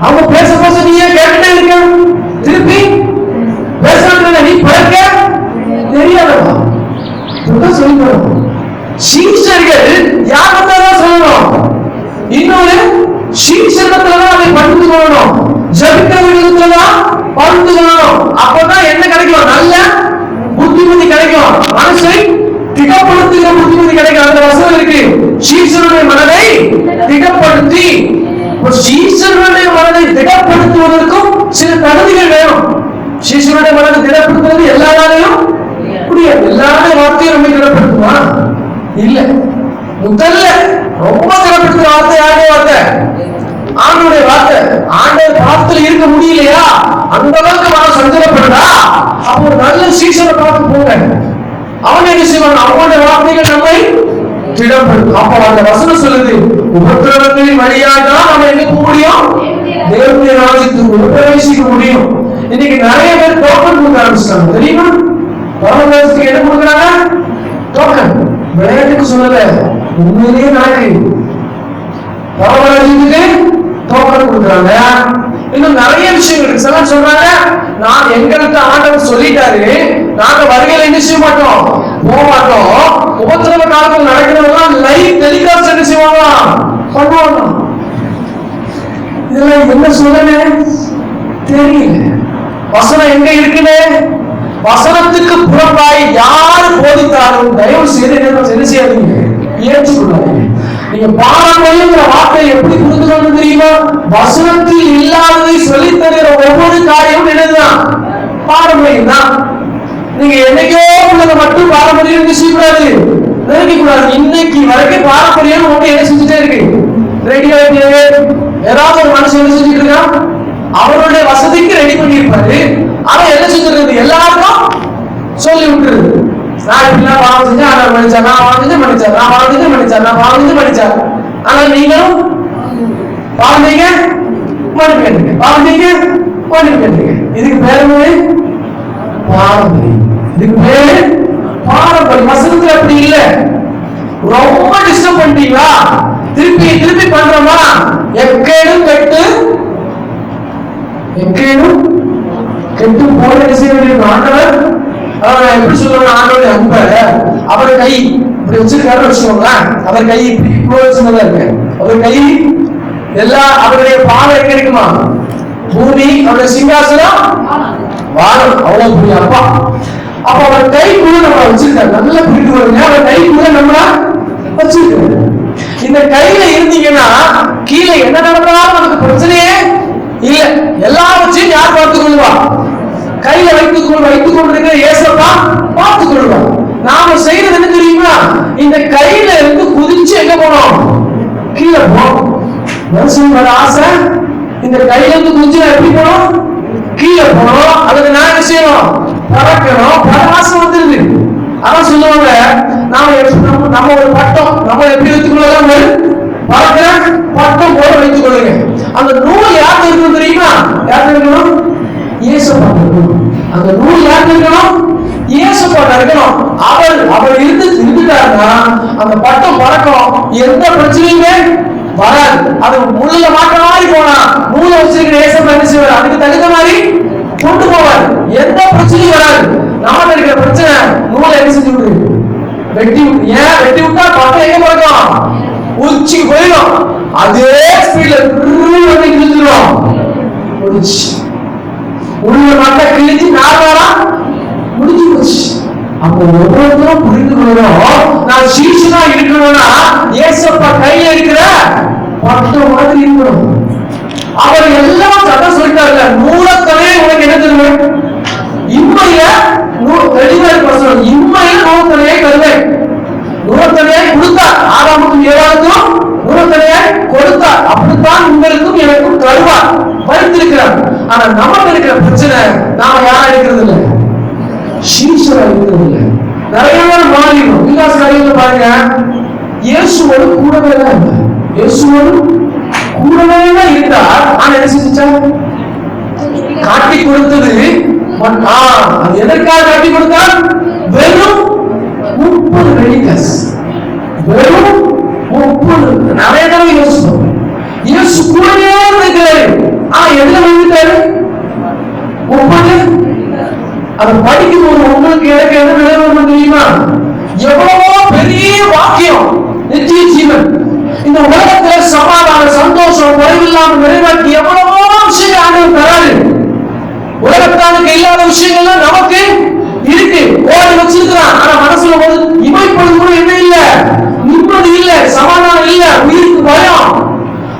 Speaker 1: அவங்க பேச பேச நீ ஏன் கேட்டுட்டே இருக்க? திருப்பி பேசுறாங்க, நீ பழக்க தெரியாதவா சொல்லணும். சீஷர்கள் யார்கிட்டதான் சொல்லணும்? இன்னொரு சீஷர்கிட்டதான் அதை பகிர்ந்து கொள்ளணும். ஜபிக்கிற விதத்துலதான் பகிர்ந்து கொள்ளணும். அப்பதான் என்ன கிடைக்கும்? நல்ல புத்திமதி கிடைக்கும். மனசை திடப்படுத்துகிற புத்திமதி கிடைக்கும். அந்த வசனம் இருக்கு, சீஷருடைய மனதை திடப்படுத்தி. சீஷருடைய மனதை திடப்படுத்துவதற்கும் சில தகுதிகள் வேணும். சீஷருடைய மனதை திடப்படுத்துவது எல்லாராலையும் முடியாது. எல்லாருடைய வார்த்தையும் நம்ம திடப்படுத்துமா? இல்ல. முதல்ல ரொம்ப திடப்படுத்துற வார்த்தை யாருடைய வார்த்தை? ஆண்டவருடைய வார்த்தை. ஆண்டவர் வார்த்தையில் இருக்க முடியலையா? அந்த அளவுக்கு மனம் சஞ்சலப்படுதா? அப்போ ஒரு நல்ல சீஷனை பார்த்து போங்க. அவங்க என்ன செய்வாங்க? அவங்களுடைய வார்த்தைகள் நம்மை திடப்படுத்தும். அப்போ அந்த வசனம் சொல்லுது, உபத்திரவங்களின் வழியாக தான் நம்ம எங்க போக முடியும்? தேவனுடைய ராஜ்யத்துக்கு பிரவேசிக்க முடியும். இன்னைக்கு நிறைய பேர் டோக்கன் கொடுக்க ஆரம்பிச்சிட்டாங்க, தெரியுமா? பரமதேசத்துக்கு என்ன கொடுக்குறாங்க? டோக்கன். விளையாட்டுக்கு சொல்லல, உண்மையிலேயே நடக்குது. பரமராஜ்யத்துக்கு டோக்கன் கொடுக்குறாங்க. இன்னும் நிறைய விஷயங்கள் இருக்கு. சிலர் சொல்றாங்க, நான் எங்களுக்கு ஆண்டவர் சொல்லிட்டாரு, நாங்க வருகையில என்ன செய்ய மாட்டோம், போக மாட்டோம். உபத்திரவ காலத்தில் நடக்கிறவங்க லைவ் டெலிகாஸ்ட் என்ன செய்வாங்க, பண்ணுவாங்க. இதெல்லாம் என்ன சொல்லுங்க தெரியல. வசனம் எங்க இருக்குன்னு வசனத்துக்கு புறம்பாய் யாரு போதித்தாலும் தயவு செய்து என்ன செய்யாதீங்க, ஏற்றுக்கொள்ளாதீங்க. நீங்க பாரம்பரியங்கிற வார்த்தை எப்படி புரிந்து கொண்டு தெரியுமா? வசனத்தில் இல்லாததை சொல்லித் தருகிற ஒவ்வொரு காரியமும் என்னதுதான்? பாரம்பரியம் தான். நீங்க என்னைக்கோ உள்ளதை மட்டும் பாரம்பரியம் செய்யக்கூடாது, நினைக்க கூடாது. இன்னைக்கு வரைக்கும் பாரம்பரியம் ஒன்று என்ன செஞ்சுட்டே இருக்கு? ரெடியா ஏதாவது ஒரு மனுஷன் என்ன செஞ்சுட்டு இருக்கான்? அவருடைய வசதிக்கு ரெடி பண்ணியிருப்பாரு. அவன் என்ன செஞ்சிருக்கிறது? எல்லாருக்கும் சொல்லி விட்டுருது. நான் இப்படிலாம் பாவம் செஞ்சேன், ஆனால் மன்னிச்சார், நான் பாவம் செஞ்சு மன்னிச்சார், நான் பாவம் செஞ்சு மன்னிச்சார், நான் பாவம் செஞ்சு மன்னிச்சார். ஆனால் நீங்களும் பாவம் செய்யுங்க, மன்னிப்பு கேட்டுங்க, பாவம் செய்யுங்க, மன்னிப்பு கேட்டுங்க. இதுக்கு பேரு பாரம்பரியம். இதுக்கு பேரு பாரம்பரியம். வசனத்துல அப்படி இல்ல. ரொம்ப டிஸ்டர்ப் பண்ணிட்டீங்களா? திருப்பி திருப்பி பண்றோமா? எக்கேடும் கெட்டு எக்கேடும் கெட்டு போன விஷயம் ஆண்டவர் எப்படி சொல்லுவாங்க? ஆண்டோட அன்ப அவர் கை இப்படி வச்சிருக்காரு வச்சுக்கோங்களேன். அவர் கை இப்படி வச்சுதான் இருக்கு. அவர் கை எல்லா அவருடைய பாதை எங்க இருக்குமா? பூமி. அவருடைய சிங்காசனம் வானம். அவ்வளவு பெரிய அப்பா. அப்ப அவர் கை கூட நம்ம வச்சிருக்காரு. நல்லா புரிந்து வருங்க. அவர் கை கூட நம்ம வச்சிருக்காரு. இந்த கையில இருந்தீங்கன்னா கீழே என்ன நடந்தாலும் நமக்கு பிரச்சனையே இல்ல. எல்லாவற்றையும் யார் பார்த்துக் கொள்வா? கையில வைத்துக் கொண்டிருக்கிற ஏசப்பா பார்த்துக் கொள்வார். நாம செய்யறது என்ன தெரியுமா? இந்த கையில இருந்து குதிச்சு எங்க போனோம்? கீழே போனோம். மனுஷன் வர ஆசை இந்த கையில இருந்து குதிச்சு எப்படி போனோம்? கீழே போனோம். அதுக்கு நான் என்ன செய்யணும்? பறக்கணும். பரவாசம் வந்துருது. அதான் சொல்லுவாங்க, நம்ம ஒரு பட்டம் நம்ம எப்படி வைத்துக் கொள்ளலாம்? பறக்கிற பட்டம் போல வைத்துக் கொள்ளுங்க. அந்த நூல் யாருக்கு இருக்கணும் தெரியுமா? யாருக்கு இருக்கணும்? இயேசுப்பா இருக்கணும். அந்த நூல் யாருக்கு இருக்கணும்? இயேசுப்பா இருக்கணும். அவர் இருந்துட்டாருன்னா அந்த பட்டம் பறக்கும். எந்த பிரச்சனையுமே வராது. அது முள்ள மாட்ட மாதிரி போனா நூலை வச்சிருக்கிற இயேசுப்பா என்ன செய்வார்? அதுக்கு தகுந்த மாதிரி கொண்டு போவார். எந்த பிரச்சனையும் வராது. நமக்கு இருக்கிற பிரச்சனை நூலை என்ன செஞ்சு விடு? வெட்டி விட்டு. ஏன் வெட்டி விட்டா பட்டம் எங்க பறக்கும்? உச்சிக்கு போயிடும். அதே ஸ்பீட்ல கிழிஞ்சிடும். உள்ள மட்டை கிழிஞ்சு நார்மலா முடிஞ்சு போச்சு. அப்போ ஒவ்வொருத்தரும் புரிந்து கொள்ளணும், நான் சீசனா இருக்கணும்னா ஏசப்பா கையில இருக்கிற பட்டம் மாதிரி இருக்கணும். அவர் எல்லாம் சட்டம் சொல்லிட்டாருல, நூலத்தனே உனக்கு என்ன தருவேன்? இம்மையில தெளிவா இருக்க இம்மையில நூலத்தனையை தருவேன். நூலத்தனையை கொடுத்தார். ஆறாமுக்கும் ஏழாவுக்கும் நூலத்தனையை கொடுத்தார். அப்படித்தான் உங்களுக்கும் எனக்கும் தருவார், வைத்திருக்கிறார். ஆனா நமக்கு இருக்கிற பிரச்சனை, நாம யாரா இருக்கிறது இல்லை, சீசரா இருக்கிறது இல்லை. நிறைய பேர் மாறிடும். விகாஸ் காரியங்களை பாருங்க, இயேசுவோடு கூடவே தான் இல்லை. இயேசுவோடு கூடவே தான் இருந்தார். ஆனா என்ன செஞ்சா? காட்டி கொடுத்தது அது எதற்காக காட்டி கொடுத்தார்? வெறும் 30 வெள்ளிக்காசு. வெறும் 30. நிறைய தடவை யோசிப்போம். இயேசு கூடவே இருக்கிறாரு. எதுல வந்துட்டாரு? 30. அதை படிக்கும் போது உங்களுக்கு எனக்கு என்ன நினைவு தெரியுமா? எவ்வளவோ பெரிய வாக்கியம், நித்திய ஜீவன். இந்த உலகத்துல சமாதான சந்தோஷம் குறைவில்லாம நிறைவேற்றி எவ்வளவோ விஷயங்கள் ஆண்டவர் தராரு. உலகத்தானுக்கு இல்லாத விஷயங்கள்லாம் நமக்கு இருக்கு. ஓடி வச்சிருக்கிறான். ஆனா மனசுல போது இமைப்பொழுது கூட என்ன இல்ல? நிம்மதி இல்ல, சமாதானம் இல்ல, உயிருக்கு பயம்.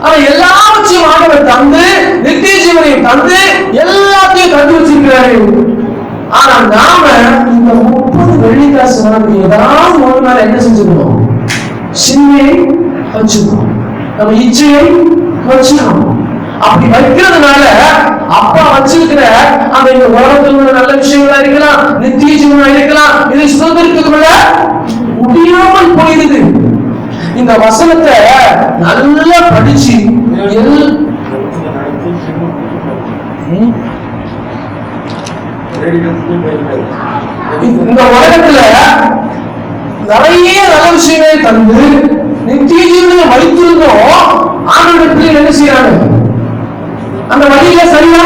Speaker 1: ஆனா எல்லாவற்றையும் ஆண்டவர் தந்து, நித்திய ஜீவனையும் தந்து, எல்லாத்தையும் தந்து வச்சிருக்கிறாரு. ஆனா நாம இந்த 30 வெள்ளிக்காசு ஏதாவது ஒரு நாள் என்ன செஞ்சுக்கணும்? சிந்தையை வச்சுக்கணும், நம்ம இச்சையை வச்சுக்கணும். அப்படி வைக்கிறதுனால அப்பா வச்சிருக்கிற அந்த இந்த உலகத்தில் உள்ள நல்ல விஷயங்களா இருக்கலாம், நித்திய ஜீவனா இருக்கலாம், இதை சுதந்திரத்துக்குள்ள முடியாமல் போயிருது. இந்த வசனத்தை நல்லா படிச்சு இந்த உலகத்துல நிறைய நல்ல விஷயங்களை தந்து நித்திய ஜீவனை வைத்திருந்தோம். ஆண்டவர் பிள்ளைகள் என்ன செய்யறாங்க? அந்த வழியில சரியா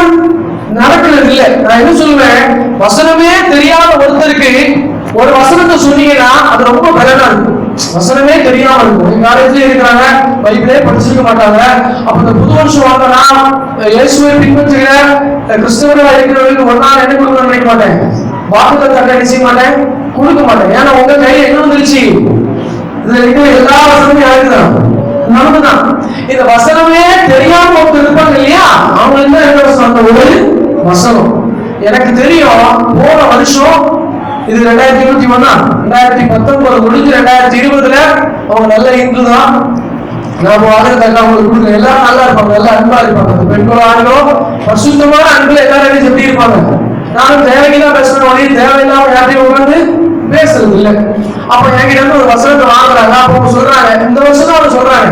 Speaker 1: நடக்கிறது இல்லை. நான் என்ன சொல்லுவேன், வசனமே தெரியாத ஒருத்தருக்கு ஒரு வசனத்தை சொன்னீங்கன்னா அது ரொம்ப பலனா இருக்கும். வசனமே தெரியாம இருக்கும். காலேஜ்ல இருக்கிறாங்க, பைபிளே படிச்சிருக்க மாட்டாங்க. அப்ப இந்த புது வருஷம் வாங்கினா இயேசுவை பின்பற்றுகிற கிறிஸ்தவர்களா இருக்கிறவங்களுக்கு ஒரு நாள் என்ன கொடுக்கணும்னு நினைக்க மாட்டேன், வாக்குத்தத்தம் என்ன செய்ய மாட்டேன், கொடுக்க மாட்டேன். ஏன்னா உங்க கையில என்ன வந்துருச்சு? இதுல இருக்கிற எல்லா வசனமும் யாருக்குதான்? நமக்குதான். இந்த வசனமே தெரியாம ஒருத்தர் இருப்பாங்க எனக்கு தெரியும் போன வருஷம் இது 2021 2019 முடிஞ்சு 2020 அவங்க நல்ல இந்து தான். நாம வாழ்க்கை அவங்களுக்கு கொடுக்குற எல்லாரும் நல்லா இருப்பாங்க, எல்லாம் அன்பா இருப்பாங்க. பெண்களோ ஆண்களோ பரிசுத்தமான அன்புல எல்லாரும் எப்படி இருப்பாங்க. நானும் தேவைக்குதான் பேசுறேன், வழி தேவையில்லாம யாரையும் உட்காந்து பேசுறது இல்லை. அப்ப என்கிட்ட இருந்து ஒரு வசனத்தை வாங்குறாங்க. அப்ப சொல்றாங்க, இந்த வருஷம் அவங்க சொல்றாங்க,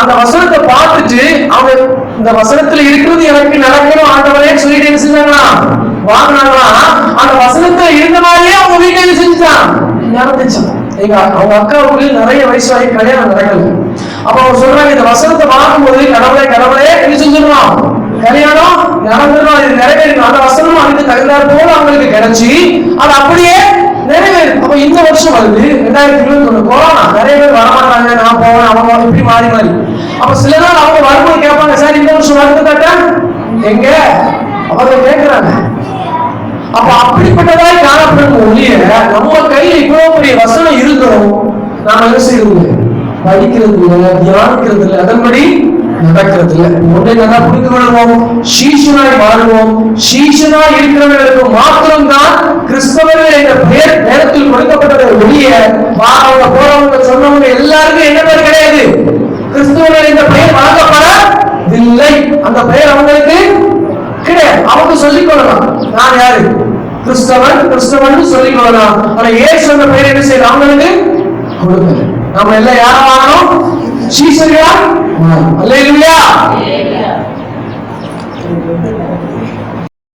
Speaker 1: அந்த வசனத்தை பார்த்துட்டு அவங்க இந்த வசனத்துல இருக்கிறது எனக்கு நடக்கணும் ஆண்டவரே சொல்லிட்டு என்ன செஞ்சாங்களா வாங்கினாங்களா. அந்த வசனத்துல இருந்த மாதிரியே அவங்க வீட்டில் செஞ்சுட்டான் நடந்துச்சான். அவங்க அக்காவுக்கு நிறைய வயசாகி கல்யாணம் நடக்கல. அப்ப அவங்க சொல்றாங்க, இந்த வசனத்தை பார்க்கும்போது கடவுளே கடவுளே என்ன செஞ்சிடணும், கல்யாணம் நடந்துடும், இது நிறைவேறணும். அந்த வசனம் அதுக்கு தகுந்தாற் போல அவங்களுக்கு கிடைச்சி அது அப்படியே நிறைவேறும். அப்ப இந்த வருஷம் வருது 2021 கொரோனா, நிறைய பேர் வரமாட்டாங்க, நான் போவேன் அவங்க இப்படி மாறி மாறி. அப்ப சில நாள் அவங்க வரும்போது கேட்பாங்க, சார் இந்த வருஷம் வருது தட்ட எங்க அவங்க கேட்கிறாங்க. அப்ப அப்படிப்பட்டதாய் காணப்படும் ஒழிய நம்ம கையில இவ்வளவு பெரிய வசனம் இருக்கிறோம், நாம என்ன செய்யறது, படிக்கிறது இல்லை, தியானிக்கிறது இல்லை, அதன்படி நடக்கிறது இல்லை. ஒன்றை நல்லா புரிந்து கொள்வோம், சீஷனாய் மாறுவோம். சீஷனாய் இருக்கிறவர்களுக்கு மாத்திரம்தான் கிறிஸ்தவர்கள் என்ற பெயர் நேரத்தில் கொடுக்கப்பட்டதை ஒழிய அவங்க போறவங்க சொன்னவங்க எல்லாருக்கும் என்ன பேர் கிடையாது, கிறிஸ்தவர்கள் என்ற பெயர் வழங்கப்படவில்லை. அந்த பெயர் அவங்களுக்கு கிடையாது. அவங்க சொல்லிக் கொள்ளலாம், நான் யாரு கிறிஸ்தவன் கிறிஸ்தவன் சொல்லிக் கொள்ளலாம். ஆனா ஏசு என்ற பெயர் என்ன செய்யலாம் அவங்களுக்கு கொடுக்கல. நம்ம எல்லாம் யார வாங்கணும், சீசர்களா. அல்லேலூயா.